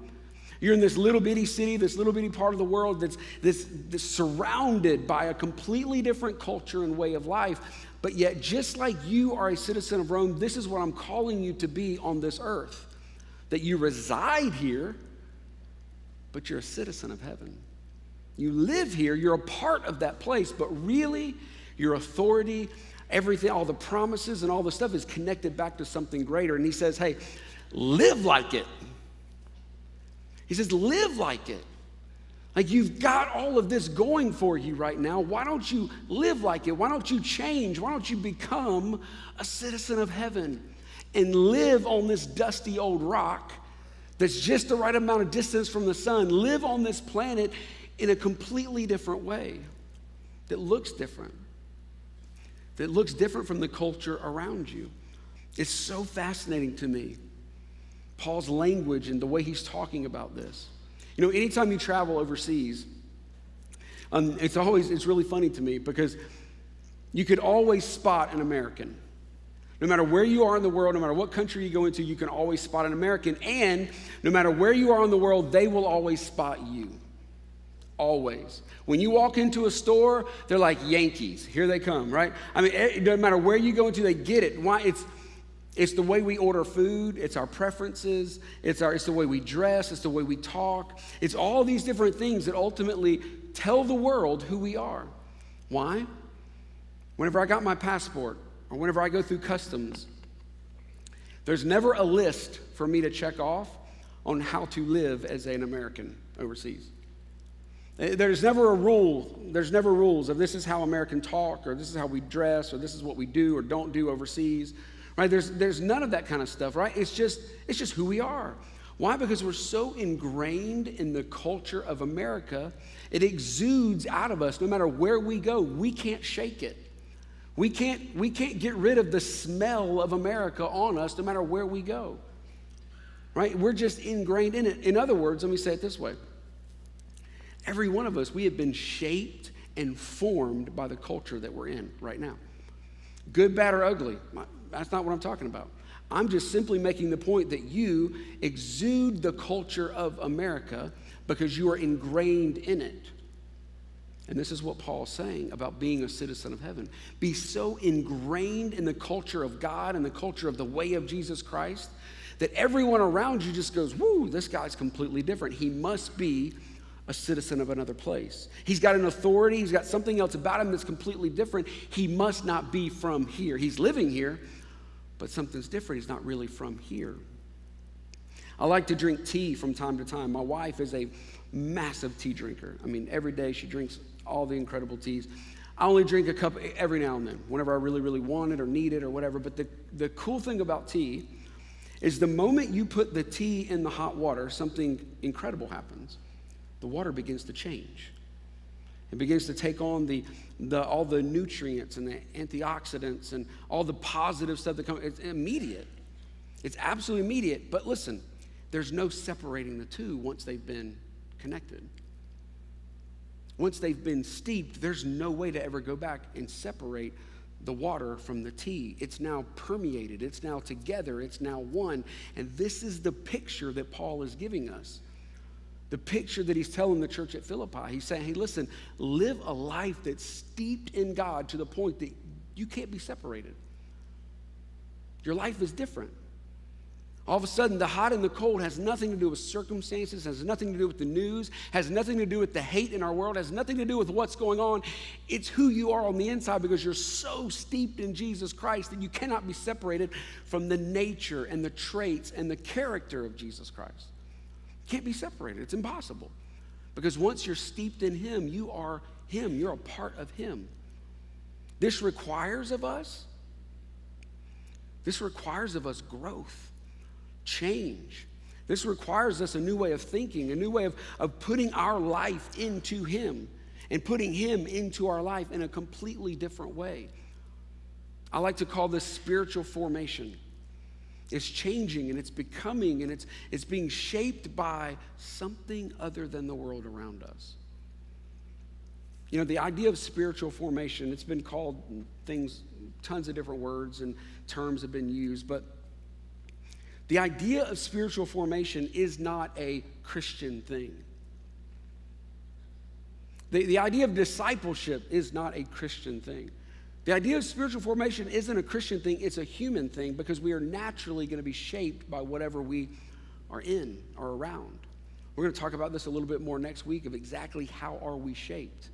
You're in this little bitty city, this little bitty part of the world that's surrounded by a completely different culture and way of life. But yet, just like you are a citizen of Rome, this is what I'm calling you to be on this earth. That you reside here, but you're a citizen of heaven. You live here, you're a part of that place, but really, your authority, everything, all the promises and all the stuff is connected back to something greater. And he says, hey, live like it. He says, live like it. Like you've got all of this going for you right now. Why don't you live like it? Why don't you change? Why don't you become a citizen of heaven and live on this dusty old rock that's just the right amount of distance from the sun? Live on this planet in a completely different way that looks different, that looks different from the culture around you. It's so fascinating to me, Paul's language and the way he's talking about this. You know, anytime you travel overseas, it's really funny to me because you could always spot an American. No matter where you are in the world, no matter what country you go into, you can always spot an American. And no matter where you are in the world, they will always spot you. Always. When you walk into a store, they're like Yankees. Here they come, right? I mean, no matter where you go into, they get it. Why? It's the way we order food. It's our preferences. It's the way we dress. It's the way we talk. It's all these different things that ultimately tell the world who we are. Why? Whenever I got my passport or whenever I go through customs, there's never a list for me to check off on how to live as an American overseas. There's never a rule. There's never rules of this is how Americans talk, or this is how we dress, or this is what we do or don't do overseas. Right? There's none of that kind of stuff, right? It's just who we are. Why? Because we're so ingrained in the culture of America, it exudes out of us. No matter where we go, we can't shake it. We can't get rid of the smell of America on us no matter where we go. Right? We're just ingrained in it. In other words, let me say it this way. Every one of us, we have been shaped and formed by the culture that we're in right now. Good, bad, or ugly. That's not what I'm talking about. I'm just simply making the point that you exude the culture of America because you are ingrained in it. And this is what Paul's saying about being a citizen of heaven. Be so ingrained in the culture of God and the culture of the way of Jesus Christ that everyone around you just goes, whoo, this guy's completely different. He must be a citizen of another place. He's got an authority. He's got something else about him that's completely different. He must not be from here. He's living here, but something's different. He's not really from here. I like to drink tea from time to time. My wife is a massive tea drinker. I mean, every day she drinks all the incredible teas. I only drink a cup every now and then, whenever I really, really want it or need it or whatever. But the cool thing about tea is the moment you put the tea in the hot water, something incredible happens. The water begins to change. It begins to take on all the nutrients and the antioxidants and all the positive stuff that comes. It's immediate. It's absolutely immediate. But listen, there's no separating the two once they've been connected. Once they've been steeped, there's no way to ever go back and separate the water from the tea. It's now permeated. It's now together. It's now one. And this is the picture that Paul is giving us. The picture that he's telling the church at Philippi. He's saying, hey, listen, live a life that's steeped in God to the point that you can't be separated. Your life is different. All of a sudden, the hot and the cold has nothing to do with circumstances, has nothing to do with the news, has nothing to do with the hate in our world, has nothing to do with what's going on. It's who you are on the inside because you're so steeped in Jesus Christ that you cannot be separated from the nature and the traits and the character of Jesus Christ. Can't be separated. It's impossible. Because once you're steeped in him, you are him. You're a part of him. This requires of us growth, change. This requires us a new way of thinking, a new way of putting our life into him and putting him into our life in a completely different way. I like to call this spiritual formation. It's changing and it's becoming and it's being shaped by something other than the world around us. You know, the idea of spiritual formation, it's been called things, tons of different words and terms have been used, but the idea of spiritual formation is not a Christian thing. The idea of discipleship is not a Christian thing. The idea of spiritual formation isn't a Christian thing, it's a human thing because we are naturally going to be shaped by whatever we are in or around. We're going to talk about this a little bit more next week of exactly how are we shaped.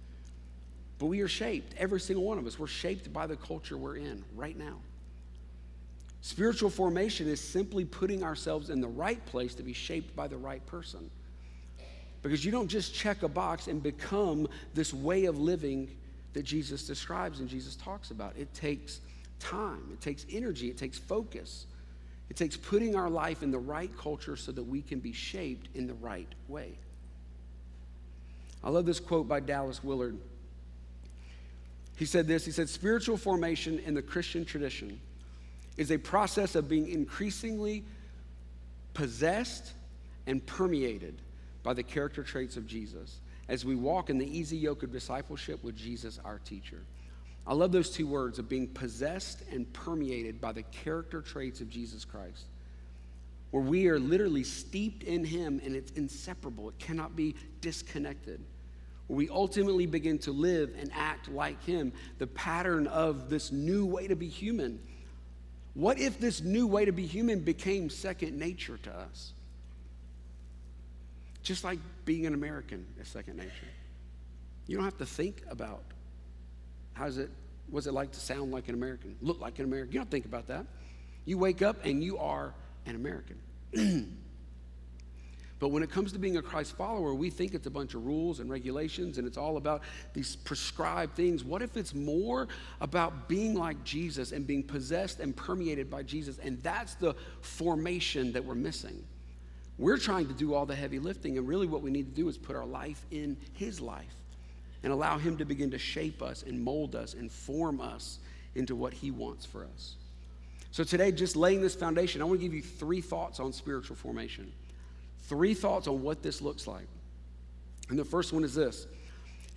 But we are shaped, every single one of us. We're shaped by the culture we're in right now. Spiritual formation is simply putting ourselves in the right place to be shaped by the right person. Because you don't just check a box and become this way of living that Jesus describes and Jesus talks about. It takes time, it takes energy, it takes focus. It takes putting our life in the right culture so that we can be shaped in the right way. I love this quote by Dallas Willard. He said this, he said, spiritual formation in the Christian tradition is a process of being increasingly possessed and permeated by the character traits of Jesus as we walk in the easy yoke of discipleship with Jesus, our teacher. I love those two words of being possessed and permeated by the character traits of Jesus Christ, where we are literally steeped in him and it's inseparable. It cannot be disconnected. Where we ultimately begin to live and act like him, the pattern of this new way to be human. What if this new way to be human became second nature to us? Just like being an American is second nature. You don't have to think about what's it like to sound like an American, look like an American. You don't think about that. You wake up and you are an American. But when it comes to being a Christ follower, we think it's a bunch of rules and regulations and it's all about these prescribed things. What if it's more about being like Jesus and being possessed and permeated by Jesus? And that's the formation that we're missing. We're trying to do all the heavy lifting, and really what we need to do is put our life in his life and allow him to begin to shape us and mold us and form us into what he wants for us. So today, just laying this foundation, I want to give you 3 thoughts on spiritual formation. 3 thoughts on what this looks like. And the first one is this,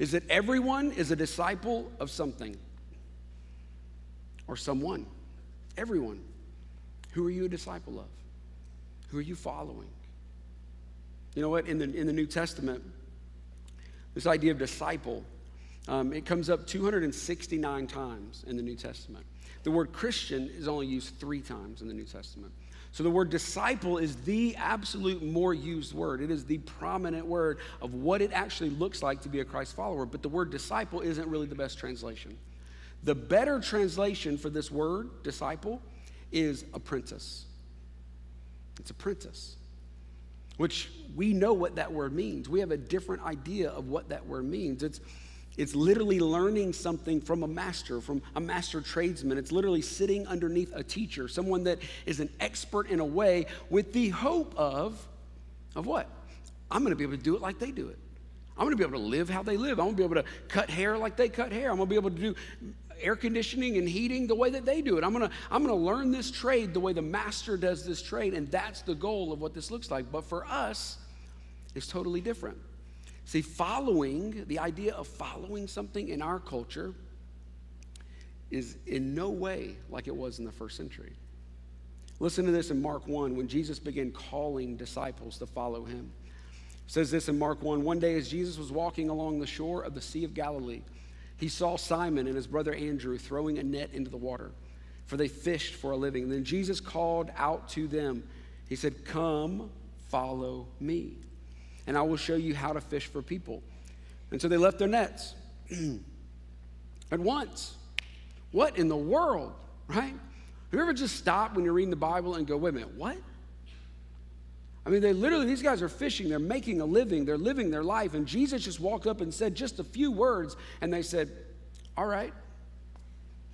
is that everyone is a disciple of something or someone. Everyone. Who are you a disciple of? Who are you following? You know what, in the New Testament, this idea of disciple, it comes up 269 times in the New Testament. The word Christian is only used 3 times in the New Testament. So the word disciple is the absolute more used word. It is the prominent word of what it actually looks like to be a Christ follower. But the word disciple isn't really the best translation. The better translation for this word, disciple, is apprentice. It's apprentice, which we know what that word means. We have a different idea of what that word means. It's literally learning something from a master tradesman. It's literally sitting underneath a teacher, someone that is an expert in a way with the hope of what? I'm going to be able to do it like they do it. I'm going to be able to live how they live. I'm going to be able to cut hair like they cut hair. I'm going to be able to do air conditioning and heating the way that they do it. I'm going to learn this trade the way the master does this trade, and that's the goal of what this looks like. But for us, it's totally different. See, the idea of following something in our culture is in no way like it was in the first century. Listen to this in Mark 1, when Jesus began calling disciples to follow him. It says this in Mark 1, one day as Jesus was walking along the shore of the Sea of Galilee, he saw Simon and his brother Andrew throwing a net into the water, for they fished for a living. And then Jesus called out to them. He said, "Come, follow me, and I will show you how to fish for people." And so they left their nets at once. What in the world, right? Have you ever just stopped when you're reading the Bible and go, wait a minute, what? I mean, these guys are fishing, they're making a living, they're living their life, and Jesus just walked up and said just a few words, and they said, all right,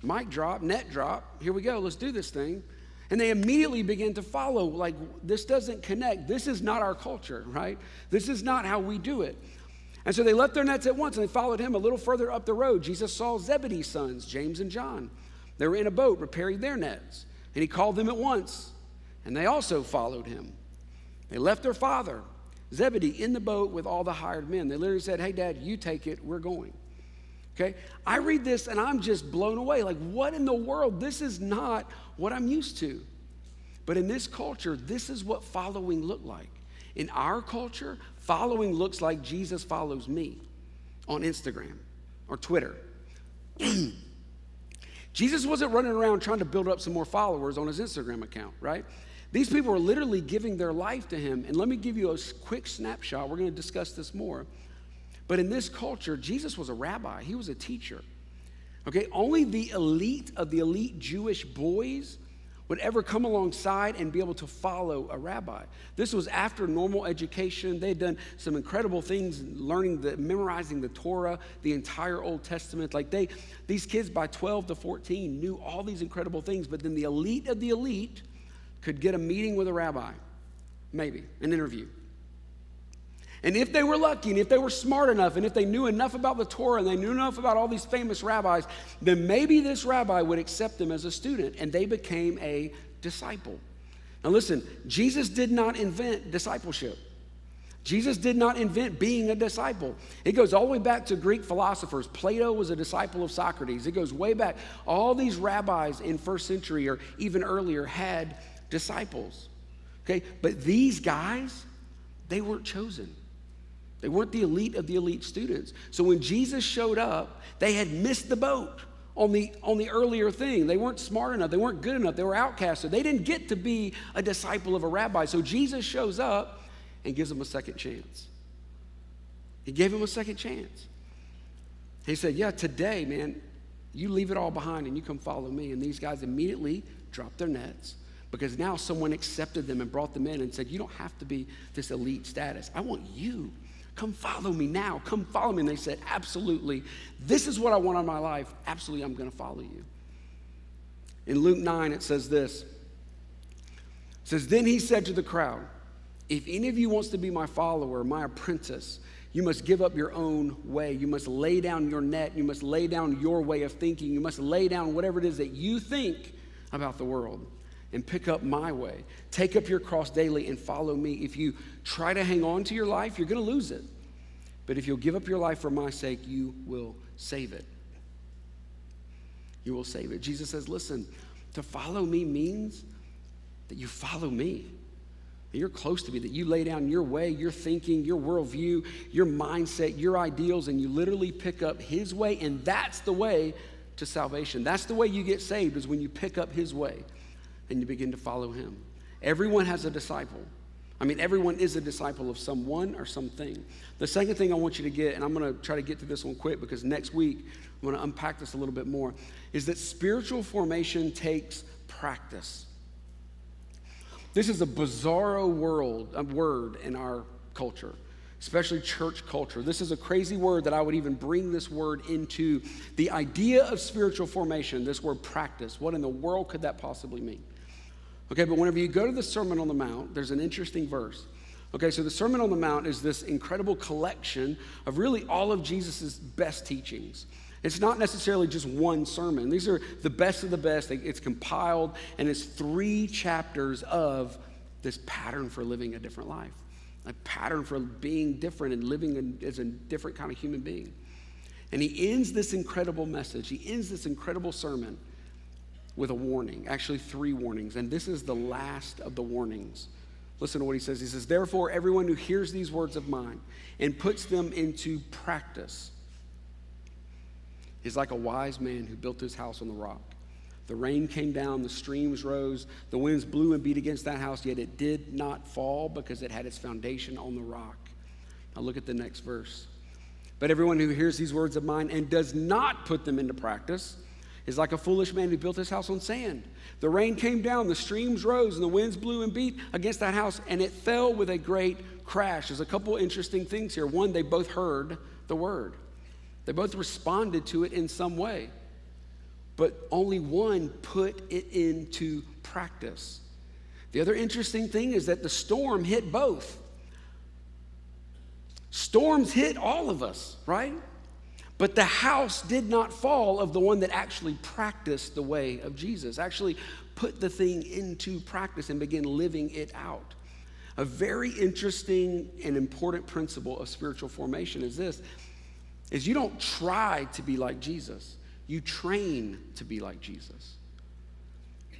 mic drop, net drop, here we go, let's do this thing. And they immediately begin to follow, like, this doesn't connect. This is not our culture, right? This is not how we do it. And so they left their nets at once, and they followed him. A little further up the road, Jesus saw Zebedee's sons, James and John. They were in a boat repairing their nets, and he called them at once. and they also followed him. They left their father, Zebedee, in the boat with all the hired men. They literally said, hey, Dad, you take it, we're going. Okay? I read this and I'm just blown away. Like, what in the world? This is not what I'm used to. But in this culture, this is what following looked like. In our culture, following looks like Jesus follows me on Instagram or Twitter. Jesus wasn't running around trying to build up some more followers on his Instagram account, right? These people are literally giving their life to him. And let me give you a quick snapshot. We're going to discuss this more. But in this culture, Jesus was a rabbi. He was a teacher. Okay, only the elite of the elite Jewish boys would ever come alongside and be able to follow a rabbi. This was after normal education. They had done some incredible things, memorizing the Torah, the entire Old Testament. Like these kids by 12 to 14 knew all these incredible things, but then the elite of the elite could get a meeting with a rabbi, maybe, an interview. And if they were lucky, and if they were smart enough, and if they knew enough about the Torah, and they knew enough about all these famous rabbis, then maybe this rabbi would accept them as a student, and they became a disciple. Now listen, Jesus did not invent discipleship. Jesus did not invent being a disciple. It goes all the way back to Greek philosophers. Plato was a disciple of Socrates. It goes way back. All these rabbis in first century or even earlier had disciples. Okay, but these guys, they weren't chosen. They weren't the elite of the elite students. So when Jesus showed up, they had missed the boat on the earlier thing. They weren't smart enough. They weren't good enough. They were outcasted. They didn't get to be a disciple of a rabbi. So Jesus shows up and gives them a second chance. He gave him a second chance. He said, yeah, today, man, you leave it all behind and you come follow me. And these guys immediately dropped their nets because now someone accepted them and brought them in and said, you don't have to be this elite status. I want you. Come follow me now. Come follow me. And they said, absolutely. This is what I want in my life. Absolutely, I'm going to follow you. In Luke 9, it says this. It says, then he said to the crowd, if any of you wants to be my follower, my apprentice, you must give up your own way. You must lay down your net. You must lay down your way of thinking. You must lay down whatever it is that you think about the world and pick up my way. Take up your cross daily and follow me. If you try to hang on to your life, you're going to lose it. But if you'll give up your life for my sake, you will save it. You will save it. Jesus says, listen, to follow me means that you follow me. That you're close to me, that you lay down your way, your thinking, your worldview, your mindset, your ideals, and you literally pick up his way, and that's the way to salvation. That's the way you get saved, is when you pick up his way and you begin to follow him. Everyone has a disciple. I mean, everyone is a disciple of someone or something. The second thing I want you to get, and I'm going to try to get to this one quick because next week I'm going to unpack this a little bit more, is that spiritual formation takes practice. This is a bizarro word in our culture, especially church culture. This is a crazy word that I would even bring this word into the idea of spiritual formation, this word practice. What in the world could that possibly mean? Okay, but whenever you go to the Sermon on the Mount, there's an interesting verse. Okay, so the Sermon on the Mount is this incredible collection of really all of Jesus's best teachings. It's not necessarily just one sermon. These are the best of the best. It's compiled, and it's 3 chapters of this pattern for living a different life, a pattern for being different and living as a different kind of human being. And he ends this incredible message. He ends this incredible sermon with a warning, actually 3 warnings. And this is the last of the warnings. Listen to what he says. He says, therefore, everyone who hears these words of mine and puts them into practice is like a wise man who built his house on the rock. The rain came down, the streams rose, the winds blew and beat against that house, yet it did not fall because it had its foundation on the rock. Now look at the next verse. But everyone who hears these words of mine and does not put them into practice is like a foolish man who built his house on sand. The rain came down, the streams rose, and the winds blew and beat against that house, and it fell with a great crash. There's a couple interesting things here. One, they both heard the word. They both responded to it in some way. But only one put it into practice. The other interesting thing is that the storm hit both. Storms hit all of us, right? But the house did not fall of the one that actually practiced the way of Jesus, actually put the thing into practice and began living it out. A very interesting and important principle of spiritual formation is this, is you don't try to be like Jesus, you train to be like Jesus.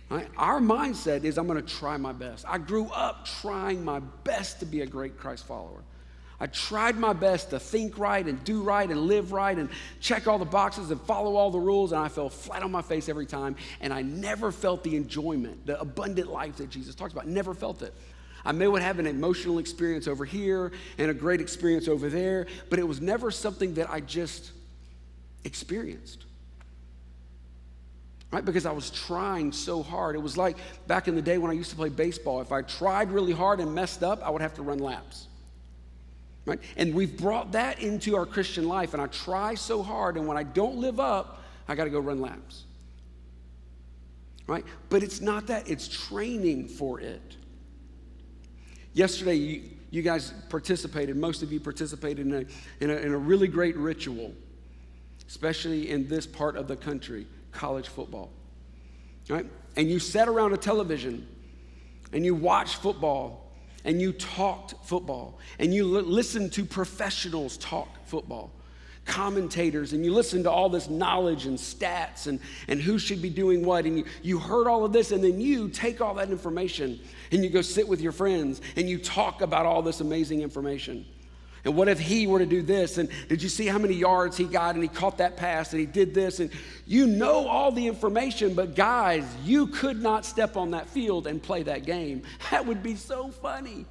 Right? Our mindset is, I'm going to try my best. I grew up trying my best to be a great Christ follower. I tried my best to think right and do right and live right and check all the boxes and follow all the rules, and I fell flat on my face every time, and I never felt the enjoyment, the abundant life that Jesus talks about. Never felt it. I may have an emotional experience over here and a great experience over there, but it was never something that I just experienced. Right? Because I was trying so hard. It was like back in the day when I used to play baseball. If I tried really hard and messed up, I would have to run laps. Right? And we've brought that into our Christian life, and I try so hard, and when I don't live up, I got to go run laps. Right? But it's not that, it's training for it. Yesterday, you guys participated, most of you participated in a really great ritual, especially in this part of the country, college football. Right? And you sat around a television, and you watched football, and you talked football, and you listened to professionals talk football, commentators, and you listened to all this knowledge and stats and who should be doing what, and you heard all of this, and then you take all that information and you go sit with your friends and you talk about all this amazing information. And what if he were to do this? And did you see how many yards he got? And he caught that pass and he did this. And you know all the information, but guys, you could not step on that field and play that game. That would be so funny.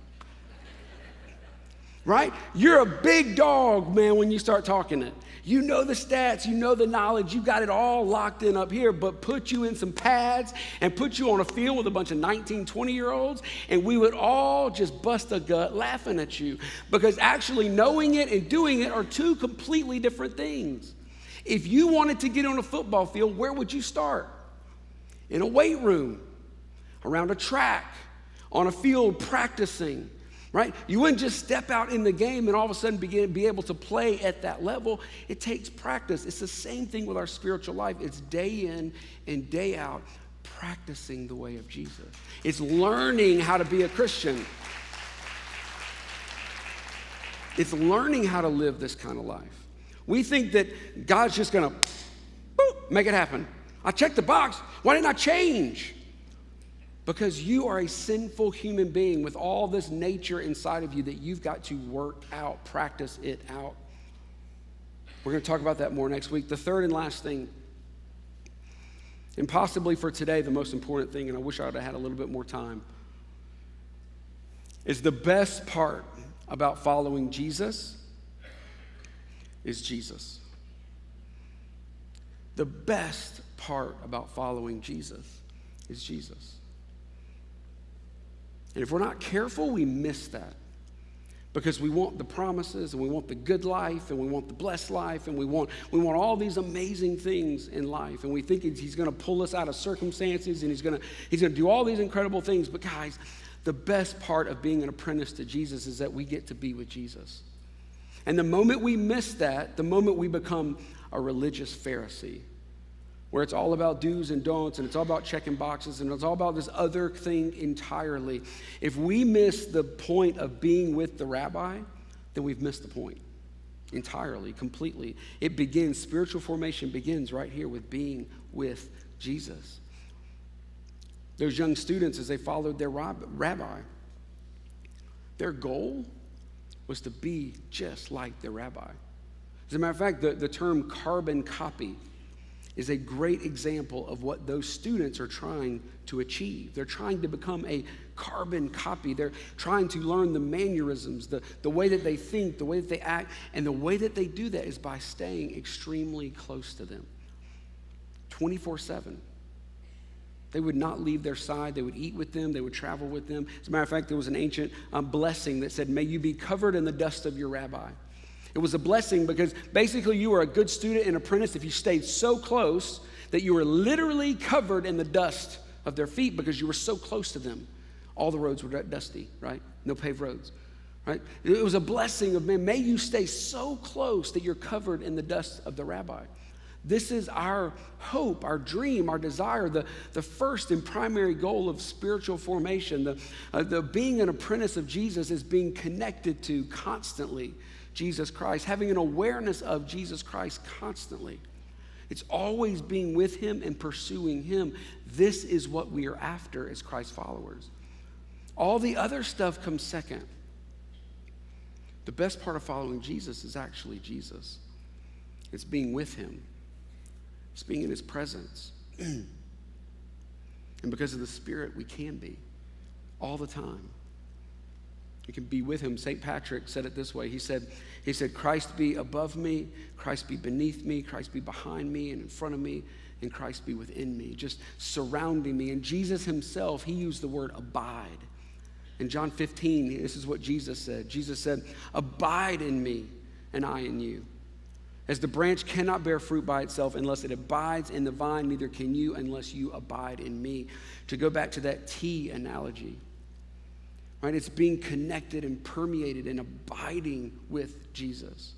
Right? You're a big dog, man, when you start talking it. You know the stats, you know the knowledge, you got it all locked in up here, but put you in some pads and put you on a field with a bunch of 19, 20-year-olds, and we would all just bust a gut laughing at you, because actually knowing it and doing it are two completely different things. If you wanted to get on a football field, where would you start? In a weight room, around a track, on a field practicing. Right? You wouldn't just step out in the game and all of a sudden be able to play at that level. It takes practice. It's the same thing with our spiritual life. It's day in and day out practicing the way of Jesus. It's learning how to be a Christian. It's learning how to live this kind of life. We think that God's just going to make it happen. I checked the box. Why didn't I change? Because you are a sinful human being with all this nature inside of you that you've got to work out, practice it out. We're going to talk about that more next week. The third and last thing, and possibly for today the most important thing, and I wish I would have had a little bit more time, is the best part about following Jesus is Jesus. The best part about following Jesus is Jesus. And if we're not careful, we miss that. Because we want the promises, and we want the good life, and we want the blessed life, and we want all these amazing things in life. And we think he's going to pull us out of circumstances, and he's going to do all these incredible things. But guys, the best part of being an apprentice to Jesus is that we get to be with Jesus. And the moment we miss that, the moment we become a religious Pharisee, where it's all about do's and don'ts, and it's all about checking boxes, and it's all about this other thing entirely. If we miss the point of being with the rabbi, then we've missed the point entirely, completely. Spiritual formation begins right here with being with Jesus. Those young students, as they followed their rabbi, their goal was to be just like the rabbi. As a matter of fact, the term carbon copy is a great example of what those students are trying to achieve. They're trying to become a carbon copy. They're trying to learn the mannerisms, the way that they think, the way that they act, and the way that they do that is by staying extremely close to them, 24/7. They would not leave their side. They would eat with them. They would travel with them. As a matter of fact, there was an ancient blessing that said, "May you be covered in the dust of your rabbi." It was a blessing because basically you were a good student and apprentice if you stayed so close that you were literally covered in the dust of their feet because you were so close to them. All the roads were dusty, right? No paved roads. right? It was a blessing of, man, may you stay so close that you're covered in the dust of the rabbi. This is our hope, our dream, our desire, the first and primary goal of spiritual formation. The being an apprentice of Jesus is being connected to constantly Jesus Christ, having an awareness of Jesus Christ constantly. It's always being with him and pursuing him. This is what we are after as Christ followers. All the other stuff comes second. The best part of following Jesus is actually Jesus. It's being with him. It's being in his presence. And because of the Spirit, we can be all the time. We can be with him. St. Patrick said it this way. He said, Christ be above me, Christ be beneath me, Christ be behind me and in front of me, and Christ be within me, just surrounding me. And Jesus himself, he used the word abide. In John 15, this is what Jesus said. Jesus said, abide in me and I in you. As the branch cannot bear fruit by itself unless it abides in the vine, neither can you unless you abide in me. To go back to that tea analogy, right? It's being connected and permeated and abiding with Jesus.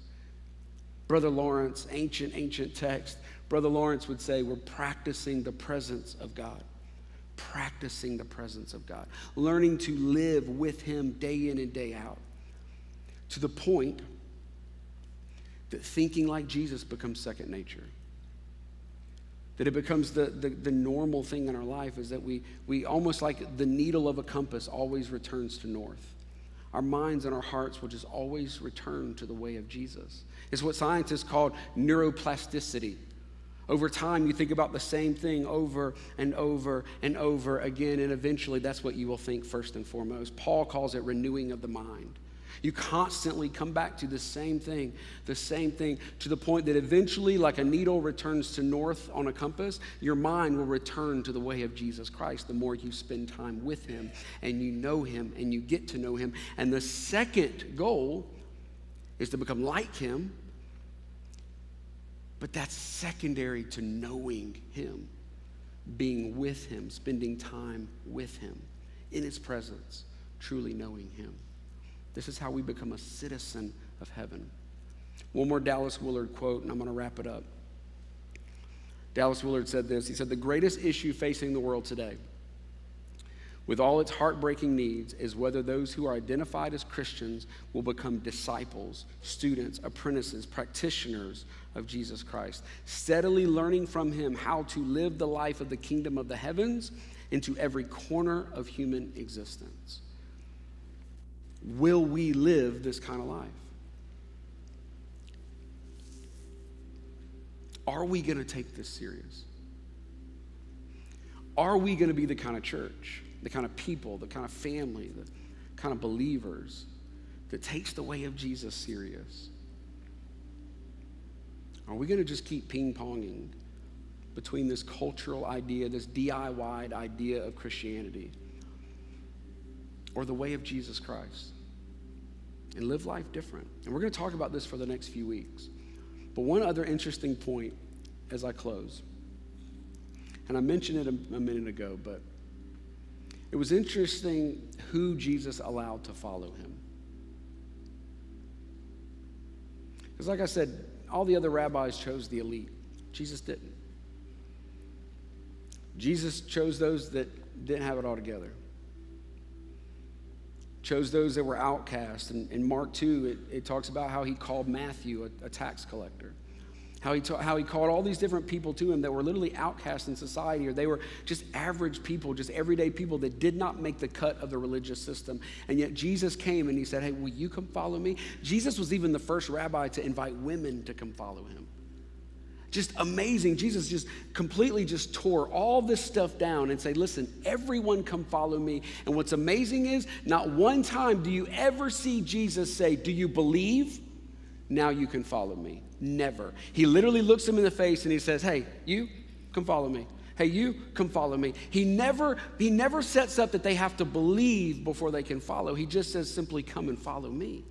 Brother Lawrence, ancient text, Brother Lawrence would say we're practicing the presence of God. Practicing the presence of God. Learning to live with him day in and day out. To the point that thinking like Jesus becomes second nature. That it becomes the normal thing in our life is that we almost like the needle of a compass always returns to north. Our minds and our hearts will just always return to the way of Jesus. It's what scientists call neuroplasticity. Over time, you think about the same thing over and over and over again, and eventually that's what you will think first and foremost. Paul calls it renewing of the mind. You constantly come back to the same thing, to the point that eventually, like a needle returns to north on a compass, your mind will return to the way of Jesus Christ the more you spend time with him and you know him and you get to know him. And the second goal is to become like him, but that's secondary to knowing him, being with him, spending time with him, in his presence, truly knowing him. This is how we become a citizen of heaven. One more Dallas Willard quote, and I'm going to wrap it up. Dallas Willard said this. He said, the greatest issue facing the world today, with all its heartbreaking needs, is whether those who are identified as Christians will become disciples, students, apprentices, practitioners of Jesus Christ, steadily learning from him how to live the life of the kingdom of the heavens into every corner of human existence. Will we live this kind of life? Are we going to take this serious? Are we going to be the kind of church, the kind of people, the kind of family, the kind of believers that takes the way of Jesus serious? Are we going to just keep ping-ponging between this cultural idea, this DIY idea of Christianity, or the way of Jesus Christ, and live life different? And we're going to talk about this for the next few weeks. But one other interesting point as I close, and I mentioned it a minute ago, but it was interesting who Jesus allowed to follow him. Because like I said, all the other rabbis chose the elite. Jesus didn't. Jesus chose those that didn't have it all together. Chose those that were outcast. And in Mark 2, it talks about how he called Matthew a tax collector. How he called all these different people to him that were literally outcast in society, or they were just average people, just everyday people that did not make the cut of the religious system. And yet Jesus came and he said, hey, will you come follow me? Jesus was even the first rabbi to invite women to come follow him. Just amazing. Jesus just completely just tore all this stuff down and said, listen, everyone come follow me. And what's amazing is not one time do you ever see Jesus say, do you believe? Now you can follow me. Never. He literally looks him in the face and he says, hey, you come follow me. Hey, you come follow me. He never sets up that they have to believe before they can follow. He just says simply, come and follow me.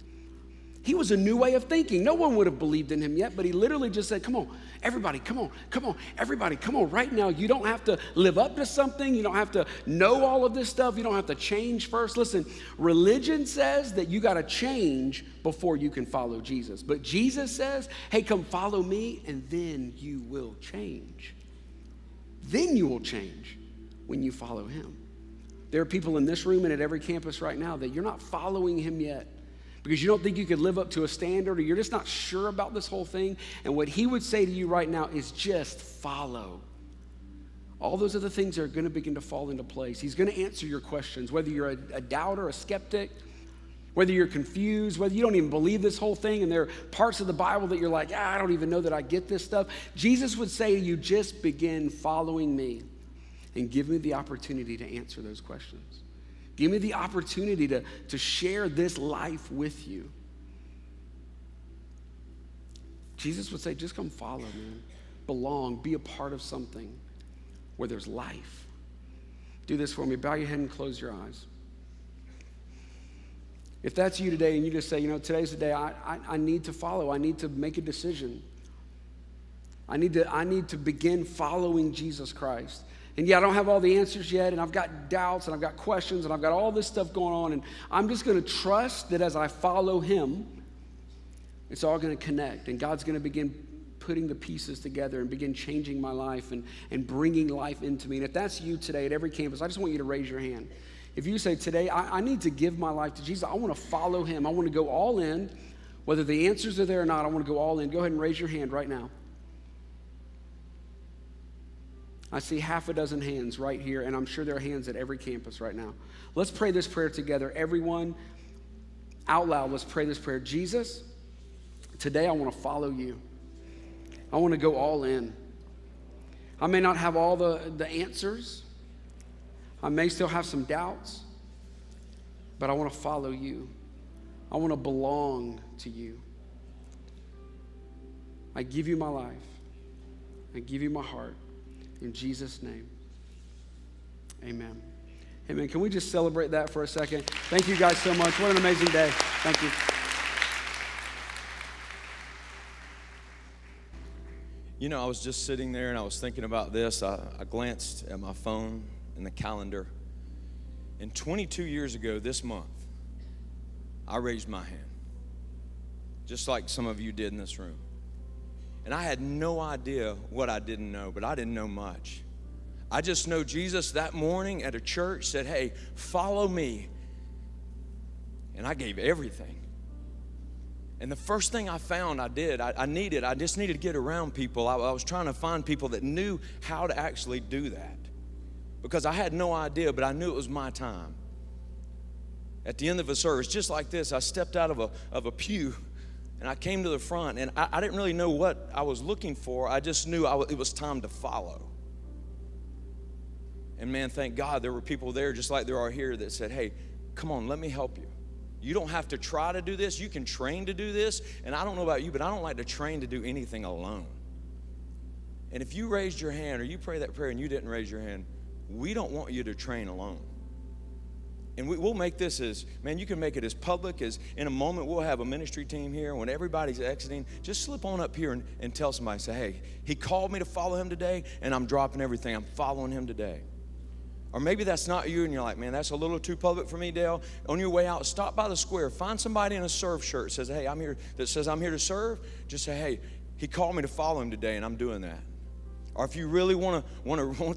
He was a new way of thinking. No one would have believed in him yet, but he literally just said, come on, everybody, come on, everybody, come on. Right now, you don't have to live up to something. You don't have to know all of this stuff. You don't have to change first. Listen, religion says that you got to change before you can follow Jesus. But Jesus says, hey, come follow me, and then you will change. Then you will change when you follow him. There are people in this room and at every campus right now that you're not following him yet, because you don't think you could live up to a standard, or you're just not sure about this whole thing. And what he would say to you right now is just follow. All those other things are going to begin to fall into place. He's going to answer your questions, whether you're a doubter, a skeptic, whether you're confused, whether you don't even believe this whole thing, and there are parts of the Bible that you're like, I don't even know that I get this stuff. Jesus would say to you, just begin following me and give me the opportunity to answer those questions. Give me the opportunity to share this life with you. Jesus would say, just come follow, man. Belong, be a part of something where there's life. Do this for me. Bow your head and close your eyes. If that's you today and you just say, today's the day I need to follow. I need to make a decision. I need to begin following Jesus Christ. And yeah, I don't have all the answers yet, and I've got doubts, and I've got questions, and I've got all this stuff going on, and I'm just going to trust that as I follow him, it's all going to connect, and God's going to begin putting the pieces together and begin changing my life and bringing life into me. And if that's you today at every campus, I just want you to raise your hand. If you say, today, I need to give my life to Jesus, I want to follow him, I want to go all in, whether the answers are there or not, I want to go all in. Go ahead and raise your hand right now. I see half a dozen hands right here, and I'm sure there are hands at every campus right now. Let's pray this prayer together. Everyone, out loud, let's pray this prayer. Jesus, today I want to follow you. I want to go all in. I may not have all the answers. I may still have some doubts, but I want to follow you. I want to belong to you. I give you my life. I give you my heart. In Jesus' name, amen. Amen. Can we just celebrate that for a second? Thank you guys so much. What an amazing day. Thank you. I was just sitting there and I was thinking about this. I glanced at my phone and the calendar. And 22 years ago this month, I raised my hand, just like some of you did in this room. And I had no idea what I didn't know, but I didn't know much. I just know Jesus that morning at a church said, hey, follow me. And I gave everything. And the first thing I found I did, I just needed to get around people. I was trying to find people that knew how to actually do that. Because I had no idea, but I knew it was my time. At the end of a service, just like this, I stepped out of a pew, and I came to the front, and I didn't really know what I was looking for. I just knew it was time to follow. And man, thank God there were people there just like there are here that said, hey, come on, let me help you. You don't have to try to do this. You can train to do this. And I don't know about you, but I don't like to train to do anything alone. And if you raised your hand or you prayed that prayer and you didn't raise your hand, we don't want you to train alone. And we'll make this you can make it as public as in a moment we'll have a ministry team here. When everybody's exiting, just slip on up here and tell somebody, say, hey, he called me to follow him today, and I'm dropping everything. I'm following him today. Or maybe that's not you, and you're like, man, that's a little too public for me, Dale. On your way out, stop by the square. Find somebody in a serve shirt that says, hey, I'm here to serve. Just say, hey, he called me to follow him today, and I'm doing that. Or if you really want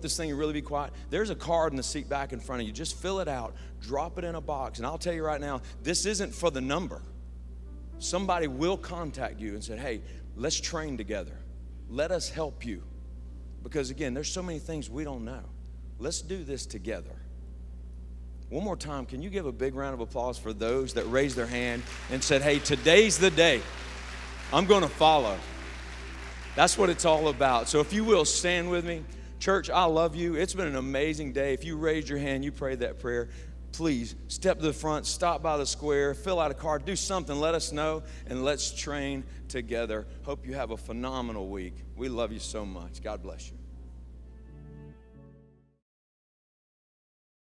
this thing to really be quiet, there's a card in the seat back in front of you. Just fill it out, drop it in a box. And I'll tell you right now, this isn't for the number. Somebody will contact you and say, hey, let's train together. Let us help you. Because again, there's so many things we don't know. Let's do this together. One more time, can you give a big round of applause for those that raised their hand and said, hey, today's the day. I'm going to follow. That's what it's all about. So if you will, stand with me. Church, I love you. It's been an amazing day. If you raised your hand, you prayed that prayer, please step to the front, stop by the square, fill out a card, do something, let us know, and let's train together. Hope you have a phenomenal week. We love you so much. God bless you.